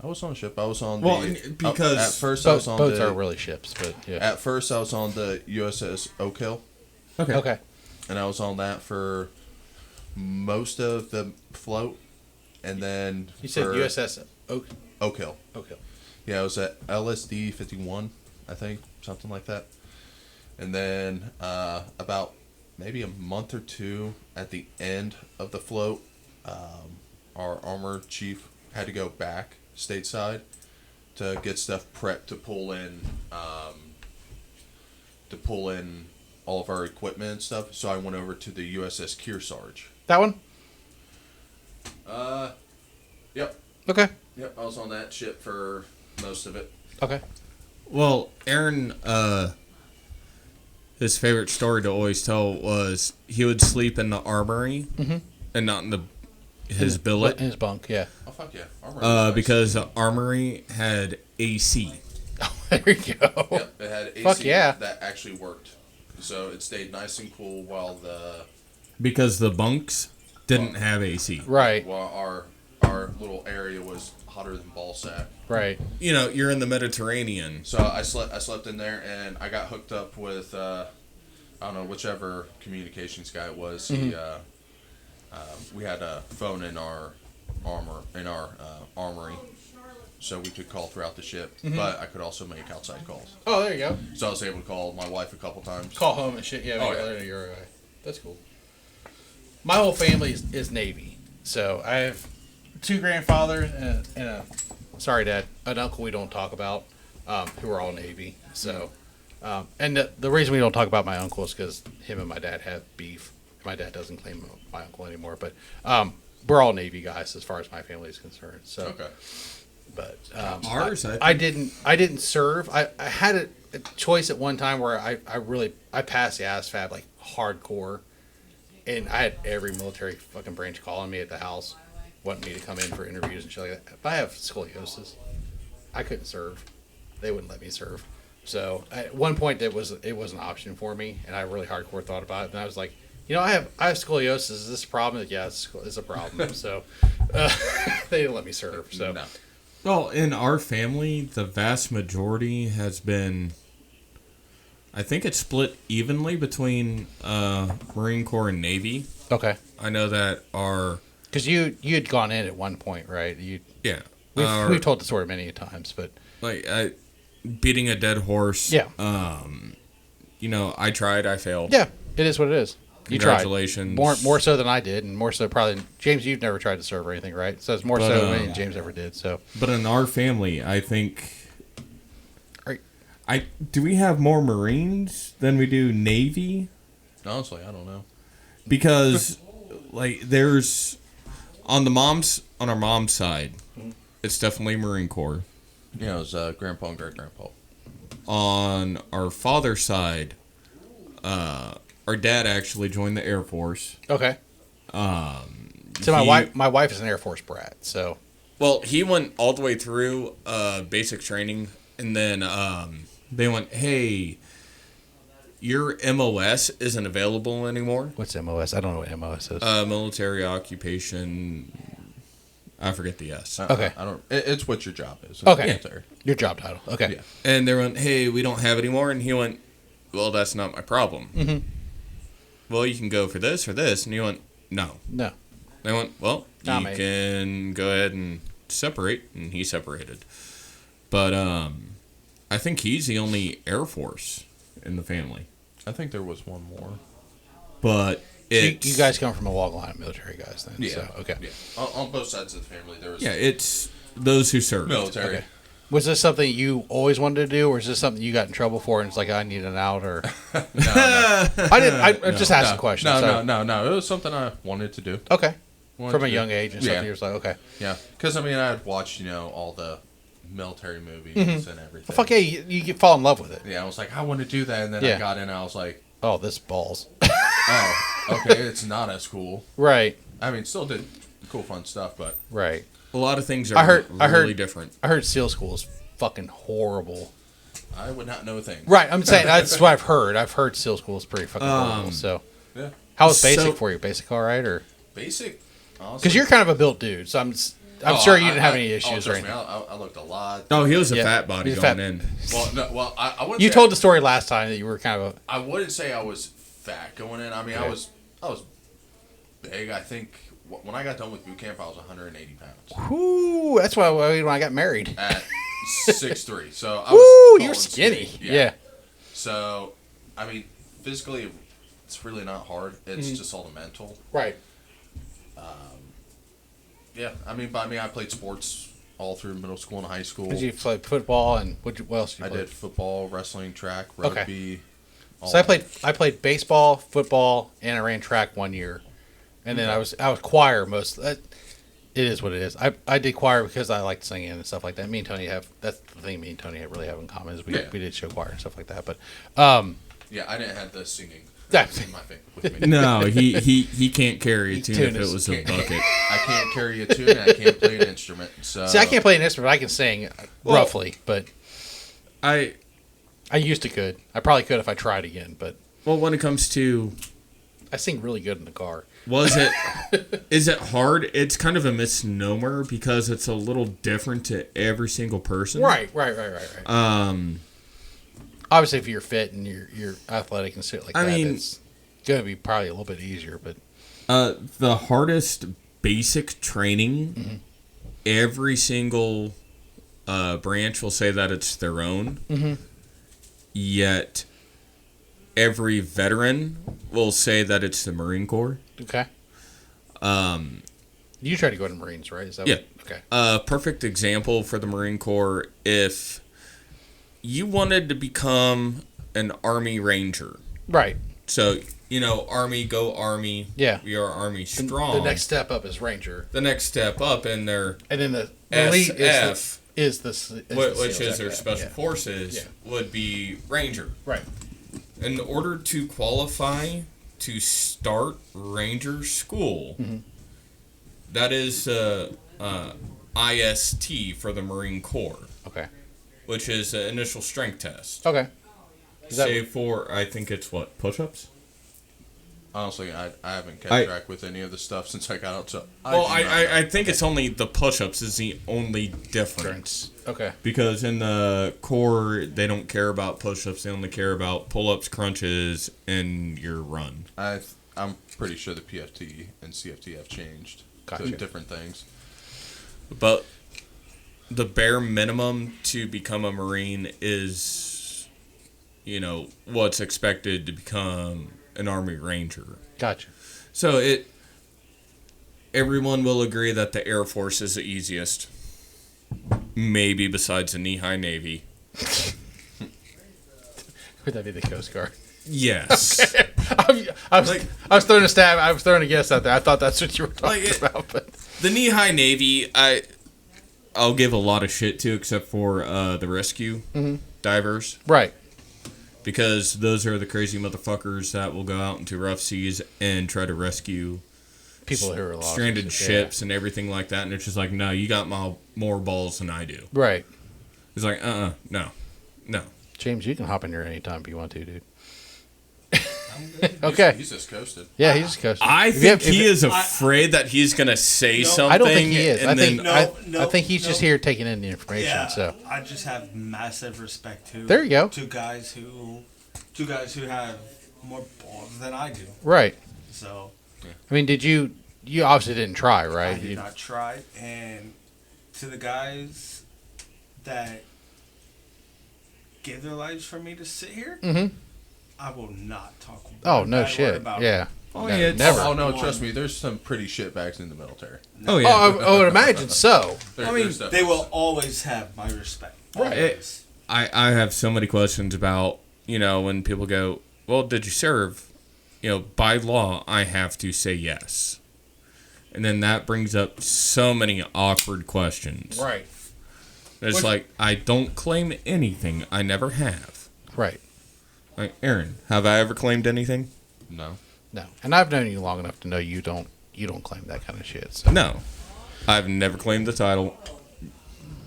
K: I was on a ship. I was on
E: Well, because
K: at first I was on
C: Boats
K: the,
C: are really ships, but yeah.
K: At first I was on the USS Oak Hill,
E: Okay.
C: Okay.
K: and I was on that for most of the float, and then
C: You said
K: for
C: USS Oak.
K: Oak Hill.
C: Okay.
K: Yeah, it was at LSD 51, I think, something like that. And then about maybe a month or two at the end of the float, our armor chief had to go back stateside to get stuff prepped to pull in all of our equipment and stuff. So I went over to the USS Kearsarge.
C: That one?
K: Yep.
C: Okay.
K: Yep, I was on that ship for most of it.
C: Okay.
E: Well, Aaron, his favorite story to always tell was he would sleep in the armory and not in his billet.
C: In his bunk, yeah.
K: Oh, fuck yeah. Armor was nice.
E: Because the armory had AC.
C: There you go.
K: Yep, it had AC
C: Fuck yeah.
K: that actually worked. So it stayed nice and cool while
E: Because the bunks didn't have AC.
C: Right.
K: while our little area was hotter than ball sack.
C: Right.
E: You're in the Mediterranean.
K: So I slept in there, and I got hooked up with I don't know, whichever communications guy it was. He we had a phone in our armory, so we could call throughout the ship. But I could also make outside calls.
C: Oh, there you go.
K: So I was able to call my wife a couple times.
C: Call home and shit. Yeah.
K: Oh,
C: yeah.
K: yeah.
C: There you're right. That's cool. My whole family is Navy, so I have 2 grandfathers and a sorry, Dad, an uncle we don't talk about, who are all Navy. So, and the reason we don't talk about my uncle is because him and my dad have beef. My dad doesn't claim my uncle anymore, but we're all Navy guys as far as my family is concerned. So,
K: Okay.
C: but
E: Ours,
C: I didn't serve. I had a choice at one time where I passed the ASVAB like hardcore, and I had every military fucking branch calling me at the house, wanting me to come in for interviews and shit like that. But I have scoliosis. I couldn't serve. They wouldn't let me serve. So at one point it was an option for me, and I really hardcore thought about it. And I was like, I have scoliosis. Is this a problem? Like, yeah, it's a problem. So they didn't let me serve. So
K: No.
E: Well, in our family, the vast majority has been, I think it's split evenly between Marine Corps and Navy.
C: okay,
E: I know that our...
C: because you had gone in at one point, right?
E: Yeah.
C: We've told the story many times, but
E: Like, beating a dead horse.
C: Yeah.
E: I tried, I failed.
C: yeah, it is what it is. You tried.
E: Congratulations.
C: More so than I did, and more so probably James. You've never tried to serve or anything, right? So it's more
E: But,
C: so than me and James ever did. So
E: But in our family, I think...
C: Right.
E: Do we have more Marines than we do Navy?
K: Honestly, I don't know.
E: Because, there's... On our mom's side, it's definitely Marine Corps.
K: Yeah, it was grandpa and great grandpa.
E: On our father's side, our dad actually joined the Air Force.
C: okay. So my wife is an Air Force brat. So
E: Well, he went all the way through basic training, and then they went, hey, your MOS isn't available anymore.
C: What's MOS? I don't know what MOS is.
E: Military occupation. I forget the S.
C: Okay.
K: I don't. It's what your job is.
C: Okay.
K: Military.
C: Your job title. Okay.
K: Yeah.
E: And they went, hey, we don't have it anymore. And he went, well, that's not my problem.
C: Mm-hmm.
E: Well, you can go for this or this. And he went, no.
C: No.
E: They went, well,
C: Nah,
E: you
C: mate.
E: can go ahead and separate. And he separated. But I think he's the only Air Force in the family.
K: I think there was one more.
E: But
C: You guys come from a long line of military guys then.
K: Yeah.
C: So, okay.
K: Yeah. On both sides of the family, there was.
E: yeah, it's those who served.
K: Military.
C: Okay. Was this something you always wanted to do, or is this something you got in trouble for and it's like, I need an out, or?
K: No.
C: I just asked a question.
K: No,
C: so.
K: no. It was something I wanted to do.
C: Okay.
K: Wanted
C: From
K: to
C: a
K: do.
C: young age and stuff,
K: Yeah.
C: you're just like, okay.
K: Yeah, because I mean, I had watched all the military movies and everything.
C: Well, fuck yeah, you fall in love with it.
K: Yeah, I was like, I want to do that, and then
C: Yeah.
K: I got in, and I was like,
C: Oh, this balls.
K: oh, okay, it's not as cool.
C: Right.
K: I mean, still did cool, fun stuff, but
C: Right.
E: A lot of things are
C: I heard
E: really different.
C: I heard SEAL school is fucking horrible.
K: I would not know a thing.
C: Right, I'm saying that's what I've heard. I've heard SEAL school is pretty fucking horrible. So,
K: Yeah.
C: how was basic
E: So-
C: for you? Basic all right, or
K: Basic,
C: because you're kind of a built dude, so I'm sure you didn't have any issues or
K: trust me,
C: anything.
K: I looked a lot.
E: Oh, he was a
C: Yeah.
E: fat body
C: He's a
E: going
C: fat-
E: in.
K: Well, I wouldn't.
C: You
K: say
C: told the story last time that you were kind of a
K: I wouldn't say I was fat going in. I mean,
C: Okay.
K: I was big. I think when I got done with boot camp, I was 180 pounds
C: whoo. That's why when I got married.
K: at 6'3". So I
C: Woo,
K: was tall
C: you're
K: and
C: skinny.
K: skinny.
C: Yeah.
K: So, I mean, physically, it's really not hard. It's just all the mental.
C: Right.
K: Yeah, I mean, I played sports all through middle school and high school.
C: Did you play football and what else did you
K: I
C: play?
K: did football, wrestling, track,
C: Okay.
K: rugby. all
C: So I
K: that.
C: played baseball, football, and I ran track 1 year, and then I was choir most. It is what it is. I did choir because I liked singing and stuff like that. Me and Tony that's the thing. Me and Tony really have in common is we did show choir and stuff like that. But
K: Yeah, I didn't have the singing
C: That's-
K: in my thing with me.
E: No, he can't carry a tune if it was a
K: Can't-
E: bucket.
K: I can't carry a tune and I can't play an instrument. So
C: see, I can't play an instrument. But I can sing roughly, but
E: I
C: I used to could. I probably could if I tried again, but
E: well, when it comes to
C: I sing really good in the car.
E: is it hard? It's kind of a misnomer because it's a little different to every single person.
C: Right. Obviously, if you're fit and you're athletic and shit like
E: I
C: that,
E: mean-
C: it's gonna be probably a little bit easier. But
E: The hardest basic training, every single branch will say that it's their own. Yet every veteran will say that it's the Marine Corps.
C: okay. You tried to go to Marines, right? Is that
E: Yeah.
C: okay.
E: A perfect example for the Marine Corps, if you wanted to become an Army Ranger.
C: Right.
E: So, Army, go Army.
C: Yeah.
E: We are Army strong.
C: The next step up is Ranger,
E: The next step up in their
C: and then the elite
E: SF,
C: is the
E: which is their
C: SEALs.
E: special
C: Yeah.
E: forces,
C: Yeah.
E: would be Ranger.
C: Right.
E: In order to qualify to start Ranger school, that is IST for the Marine Corps,
C: Okay.
E: which is an initial strength test.
C: Okay. Is that-
E: Save for, I think it's what, push-ups?
K: honestly, I haven't kept
E: I-
K: track with any of the stuff since I got out. So
E: Well,
K: do not know.
E: I think it's only the push-ups is the only difference.
C: Okay.
E: Because in the Corps, they don't care about push-ups. They only care about pull-ups, crunches, and your run.
K: I'm pretty sure the PFT and CFT have changed
C: Gotcha.
K: to different things.
E: But the bare minimum to become a Marine is, what's expected to become an Army Ranger.
C: Gotcha.
E: So everyone will agree that the Air Force is the easiest. Maybe besides the knee-high Navy.
C: Would that be the Coast Guard?
E: Yes.
C: I was throwing a stab. I was throwing a guess out there. I thought that's what you were talking about. But
E: The knee-high Navy, I'll give a lot of shit to, except for the rescue divers.
C: right.
E: Because those are the crazy motherfuckers that will go out into rough seas and try to rescue
C: People who are lost.
E: stranded
C: Yeah.
E: ships and everything like that. And it's just like, no, you got more balls than I do.
C: Right.
E: It's like, no.
C: James, you can hop in here anytime if you want to, dude. Okay.
K: He's just coasted.
C: Yeah, he's just coasting.
E: I think he is afraid that he's gonna say something.
C: I don't think he is.
E: and
C: I think he's just here taking in the information.
L: Yeah,
C: So
L: I just have massive respect to.
C: There you go.
L: To guys who have more balls than I do.
C: right.
L: So
C: I mean, did you? You obviously didn't try, right?
L: I did not try. And to the guys that give their lives for me to sit here, I will not talk.
C: Oh no
L: bad word
C: shit.
L: about
C: Yeah.
E: Oh,
C: No,
E: yeah, it's-
C: never.
K: Oh no, trust me. There's some pretty shit bags in the military.
E: Oh yeah.
C: I would imagine so.
L: I mean, they will always have my respect. Always.
E: I have so many questions about, when people go, well, did you serve? By law, I have to say yes. And then that brings up so many awkward questions.
C: Right.
E: It's like, I don't claim anything. I never have.
C: Right.
E: Like, Aaron, have I ever claimed anything?
K: No.
C: No. And I've known you long enough to know you don't claim that kind of shit. So.
E: No. I've never claimed the title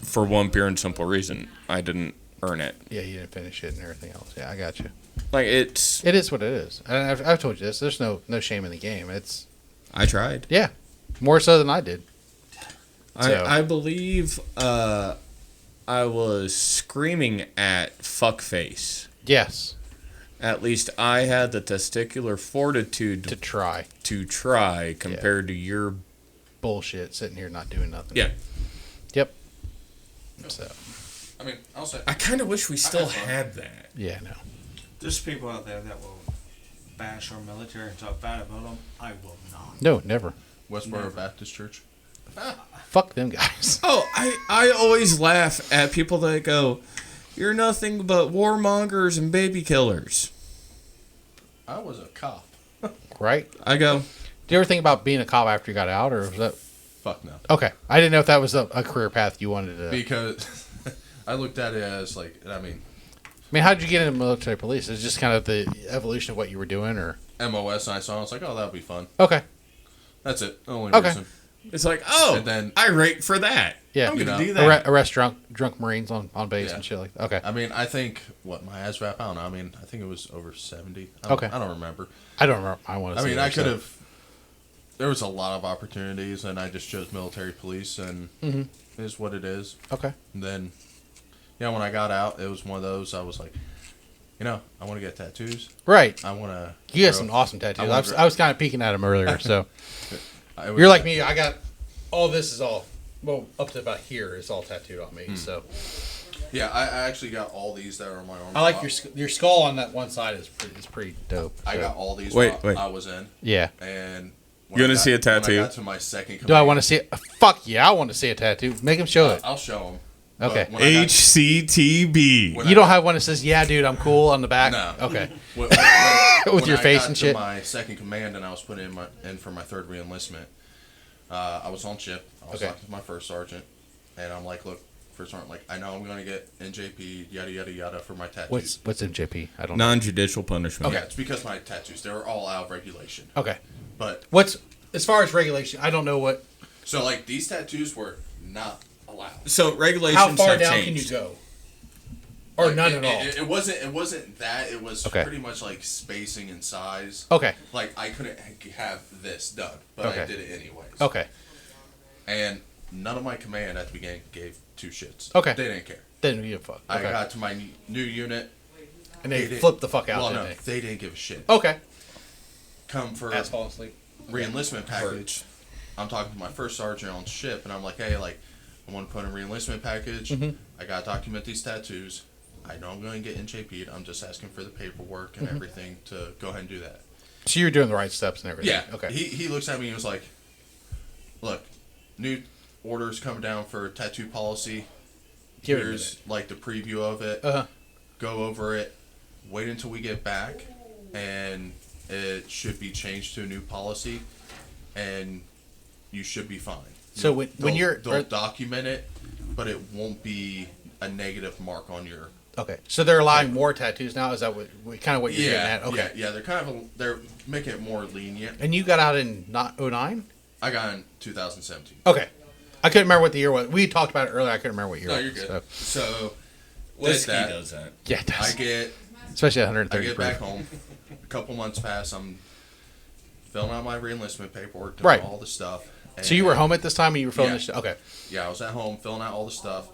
E: for one pure and simple reason. I didn't earn it.
C: Yeah, you didn't finish it and everything else. Yeah, I got you.
E: Like,
C: It is what it is. And I've told you this. There's no shame in the game.
E: I tried.
C: Yeah. More so than I did. So.
E: I believe I was screaming at fuckface.
C: Yes.
E: At least I had the testicular fortitude
C: To try.
E: Compared to your
C: Bullshit sitting here not doing nothing.
E: Yeah.
C: Yep. So.
K: I mean, I'll say.
E: I kind of wish we still had that.
C: Yeah, no.
L: There's people out there that will bash our military and talk bad about them. I will not.
C: No, never.
K: Westboro Baptist Church.
C: Fuck them guys.
E: Oh, I always laugh at people that go, "You're nothing but warmongers and baby killers."
K: I was a cop.
C: Right?
E: I go,
C: Do you ever think about being a cop after you got out, or was that?
K: Fuck no.
C: Okay, I didn't know if that was a career path you wanted to.
K: Because I looked at it as like, I mean,
C: how did you get into military police? Is it just kind of the evolution of what you were doing, or?
K: MOS, and I saw it, I was like, oh, that would be fun.
C: Okay.
K: That's it. The only
C: Okay.
K: reason.
E: it's like, oh,
K: And then-
E: I rate for that.
C: Yeah.
L: I'm
K: You
L: gonna
K: know,
L: do that.
C: Arrest drunk Marines on base
K: Yeah.
C: and shit like that. Okay.
K: I mean, I think, what, my ASVAB, I don't know. I mean, I think it was over 70.
C: Okay.
K: I don't remember.
C: I don't remember. I want to.
K: I mean, I could have. There was a lot of opportunities, and I just chose military police, and it is what it is.
C: Okay.
K: And then, when I got out, it was one of those. I was like, I want to get tattoos.
C: Right.
K: I want to.
C: You got some awesome tattoos. I was kind of peeking at them earlier. So
K: You're
C: you're like me. I got all this is all up to about here is all tattooed on me. So
K: Yeah, I actually got all these that are on my arm.
C: I like your skull on that one side is pretty dope.
K: I
C: so.
K: got all these.
E: Wait.
K: while I was in.
C: Yeah.
K: And
E: You want to see a tattoo?
K: When I got to my second
C: Do I want to see it? Fuck yeah, I want to see a tattoo. Make him show it.
K: I'll show them.
C: Okay.
E: HCTB.
C: You don't have one that says, "Yeah, dude, I'm cool" on the back.
K: No.
C: Okay.
K: With
C: your face
K: got
C: and
K: to
C: shit?
K: My second command, and I was put in for my third reenlistment. I was on ship. I was talking to my first sergeant, and I'm like, "Look, first sergeant, like I know I'm going to get NJP, yada yada yada, for my tattoos."
C: What's MJP? I don't know.
E: Non-judicial punishment.
K: Yeah, it's because my tattoos, they were all out of regulation.
C: Okay.
K: But
C: What's as far as regulation? I don't know what.
K: so like these tattoos were not allowed.
E: So regulations
C: How far
E: have
C: down
E: changed.
C: can you go? Or
K: Like,
C: none at all.
K: It wasn't that. It was
C: Okay.
K: pretty much like spacing and size.
C: Okay.
K: Like I couldn't have this done, but
C: Okay.
K: I did it anyways.
C: Okay.
K: And none of my command at the beginning gave two shits.
C: Okay.
K: They didn't care.
C: Then you fuck.
K: I
C: Okay.
K: got to my new unit.
C: And they
K: didn't-
C: flipped the fuck out.
K: Well,
C: didn't
K: no,
C: they?
K: they didn't give a shit.
C: Okay.
K: Come for
C: Ass falling asleep.
K: reenlistment package. I'm talking to my first sergeant on ship, and I'm like, hey, like, I want to put in a reenlistment package. I got to document these tattoos. I know I'm going to get NJP'd. I'm just asking for the paperwork and everything to go ahead and do that.
C: So you're doing the right steps and everything.
K: Yeah.
C: Okay.
K: He looks at me and he was like, look, new orders coming down for tattoo policy.
C: Give it a
K: Here's like the preview of it.
C: Uh-huh.
K: Go over it. Wait until we get back, and it should be changed to a new policy, and you should be fine.
C: So when
K: they'll document it, but it won't be a negative mark on your.
C: Okay. So they're allowing more tattoos now. Is that what kind of what you're
K: Yeah.
C: getting at? Okay.
K: Yeah. They're kind of they're making it more lenient.
C: And you got out in 09?
K: I got in 2017.
C: Okay. I couldn't remember what the year was. We talked about it earlier. I couldn't remember what year.
K: No,
C: it
K: you're
C: was,
K: good. So
E: Whiskey
K: did that.
E: does that.
C: Yeah, it does.
K: I get
C: Especially at 130
K: I get
C: proof.
K: back home. couple months pass. I'm filling out my reenlistment paperwork, doing
C: Right.
K: all the stuff.
C: So you were home at this time and you were filling
K: Yeah.
C: this shit? Okay.
K: Yeah, I was at home filling out all the stuff.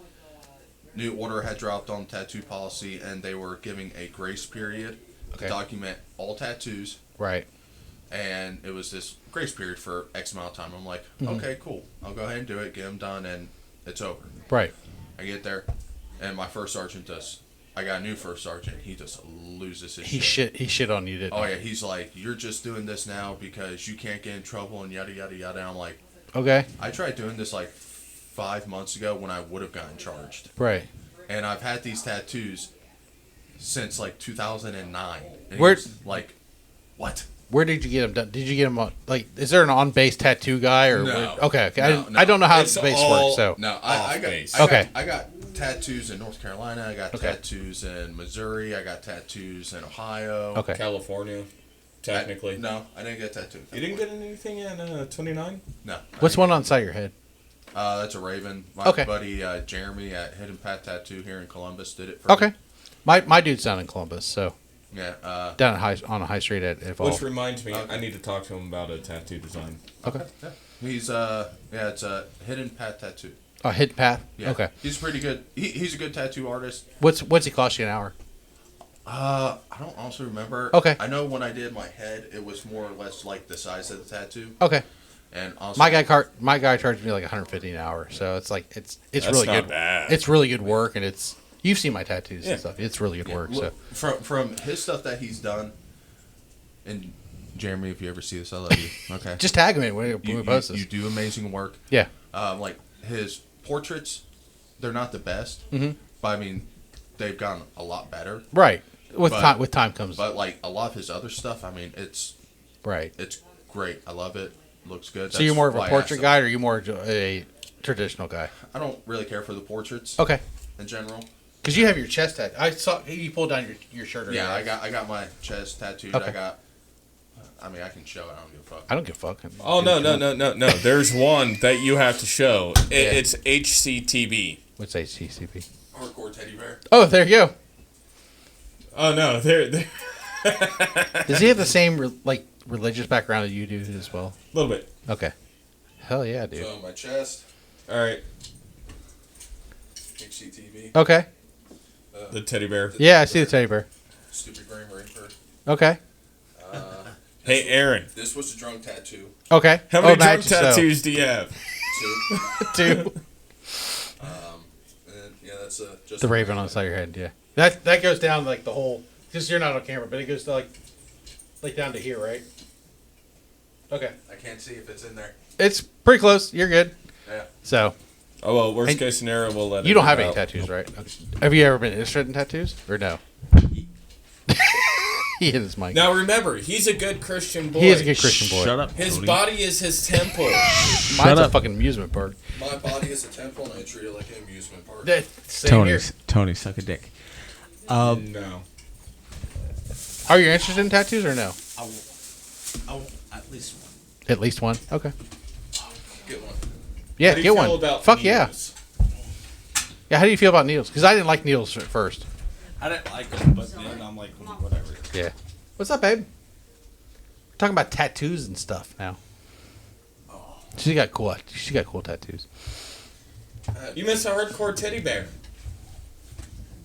K: New order had dropped on tattoo policy, and they were giving a grace period to document all tattoos.
C: Right.
K: And it was this grace period for X amount of time. I'm like, okay, cool. I'll go ahead and do it, get them done, and it's over.
C: Right.
K: I get there, and my first sergeant I got a new first sergeant. He just loses his shit.
C: He shit on you, didn't he?
K: Oh, yeah. He's like, you're just doing this now because you can't get in trouble and yada, yada, yada. And I'm like,
C: okay.
K: I tried doing this like 5 months ago when I would have gotten charged.
C: Right.
K: And I've had these tattoos since like 2009. And
C: Where-
K: he's like, what?
C: Where did you get them done? Did you get them on, like, is there an on-base tattoo guy? Or
K: No.
C: Okay.
K: No,
C: I don't know how
E: It's
C: the base
E: all-
C: works, so.
K: No,
C: Okay.
K: I got tattoos in North Carolina. I got tattoos in Missouri. I got tattoos in Ohio.
C: Okay.
E: California, technically.
K: No, I didn't get tattooed.
E: You didn't get anything in 29?
K: No.
C: What's one on the side of your head?
K: That's a Raven. My
C: Okay.
K: buddy Jeremy at Hidden Pat Tattoo here in Columbus did it for me.
C: Okay. My dude's down in Columbus, so.
K: Yeah.
C: Down at on a high street at Evolve.
E: Which reminds me, I need to talk to him about a tattoo design.
C: Okay.
K: Yeah. He's it's a Hidden Pat Tattoo.
C: Oh, Hidden Path?
K: Yeah.
C: Okay.
K: He's pretty good. He's a good tattoo artist.
C: What's he cost you an hour?
K: I don't honestly remember.
C: Okay.
K: I know when I did my head, it was more or less like the size of the tattoo.
C: Okay.
K: And honestly,
C: My guy charged me like $150 an hour, so it's like it's
E: That's
C: really
E: not
C: good.
E: bad.
C: It's really good work, and you've seen my tattoos
E: Yeah.
C: and stuff. It's really good work. So
K: Look, from his stuff that he's done, and Jeremy, if you ever see this, I love you. Okay.
C: just tag him in when we post this.
K: You do amazing work.
C: Yeah.
K: Like his portraits, they're not the best, but I mean, they've gotten a lot better.
C: Right. With
K: But-
C: time comes.
K: But like a lot of his other stuff, I mean, it's
C: right.
K: It's great. I love it. Looks good.
C: So you're more of
K: why
C: a
K: I
C: portrait
K: asked
C: guy, or you're more a traditional guy?
K: I don't really care for the portraits.
C: Okay.
K: In general.
C: Because you have your chest tattoo. I saw you pulled down your shirt. Earlier.
K: Yeah, I got my chest tattooed.
C: Okay.
K: I mean, I can show it. I don't give a fuck.
C: I don't give a fuck.
E: Oh, no. There's one that you have to show. It's HCTB.
C: What's HCCP?
K: Hardcore teddy bear.
C: Oh, there you go.
E: Oh, no. There.
C: Does he have the same religious background that you do as well?
E: A little bit.
C: Okay. Hell yeah, dude.
K: So my chest.
E: All right.
K: HCTV.
C: Okay.
E: The teddy bear.
C: Yeah, I see the teddy bear.
K: Stupid Grim Reaper.
C: Okay.
E: Hey, Aaron.
K: This was a drunk tattoo.
C: Okay.
E: How many drunk
C: Magic
E: tattoos do you have?
K: 2.
C: 2.
K: And yeah, that's just
C: The raven on the side of your head. Yeah. That goes down like the whole. Just you're not on camera, but it goes to like down to here, right? Okay.
K: I can't see if it's in there.
C: It's pretty close. You're good.
K: Yeah.
C: So.
E: Oh, well, worst case scenario, we'll let it
C: You don't have
E: out.
C: any tattoos, right? Okay. Have you ever been interested in tattoos, or no? He hit his mic.
E: Now remember, he's a good Christian boy.
C: He is a good Christian boy.
F: Shut up.
E: His
F: Tony.
E: body is his temple.
C: Mine's a fucking amusement park.
K: My body is a temple, and I treat it like an amusement park.
F: Tony, suck a dick.
E: No.
C: Are you interested in tattoos or no?
L: I at least one.
C: At least one. Okay.
K: Get one.
C: Yeah,
E: How do you
C: get
E: feel
C: one.
E: about
C: Fuck
E: needles?
C: yeah. How do you feel about needles? Because I didn't like needles at first.
L: I didn't like them, but then I'm like, whatever.
C: Yeah. What's up, babe? We're talking about tattoos and stuff now. She got cool tattoos.
E: You miss a hardcore teddy bear.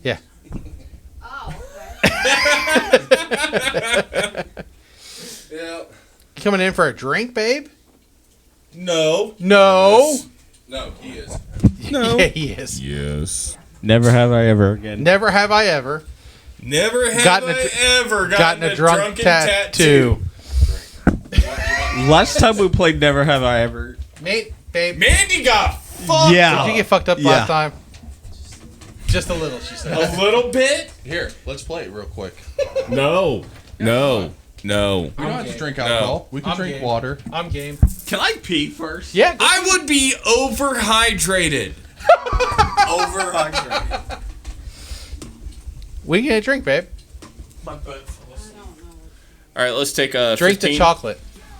C: Yeah.
H: Oh,
K: Yeah.
C: You coming in for a drink, babe?
E: No.
C: No.
K: No, he is.
C: No. Yeah, he is.
E: Yes.
F: Never have I ever again.
C: Never have I ever
E: Never have
C: Gotten
E: I ever
C: gotten a drunk
E: drunken
C: tattoo.
F: Last time we played Never Have I Ever.
C: Mate, babe.
E: Mandy got fucked.
F: Yeah.
C: Did you get fucked up
F: Yeah.
C: last time? Just a little, she said.
E: A little bit?
K: Here, let's play it real quick.
E: No. No. No.
K: We don't have to drink alcohol. We can
C: I'm
K: drink
C: game.
K: water.
C: I'm game.
L: Can I pee first?
C: Yeah.
E: I would be overhydrated.
L: Overhydrated.
C: We can get a drink, babe.
L: My butt.
E: All right, let's take a
C: Drink
E: 15,
C: the chocolate.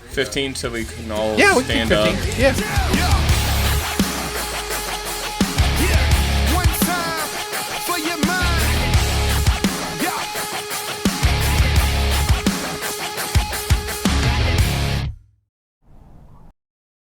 E: 15 so we can all
C: Yeah, we can
E: stand
C: do
E: up.
C: 15. Yeah.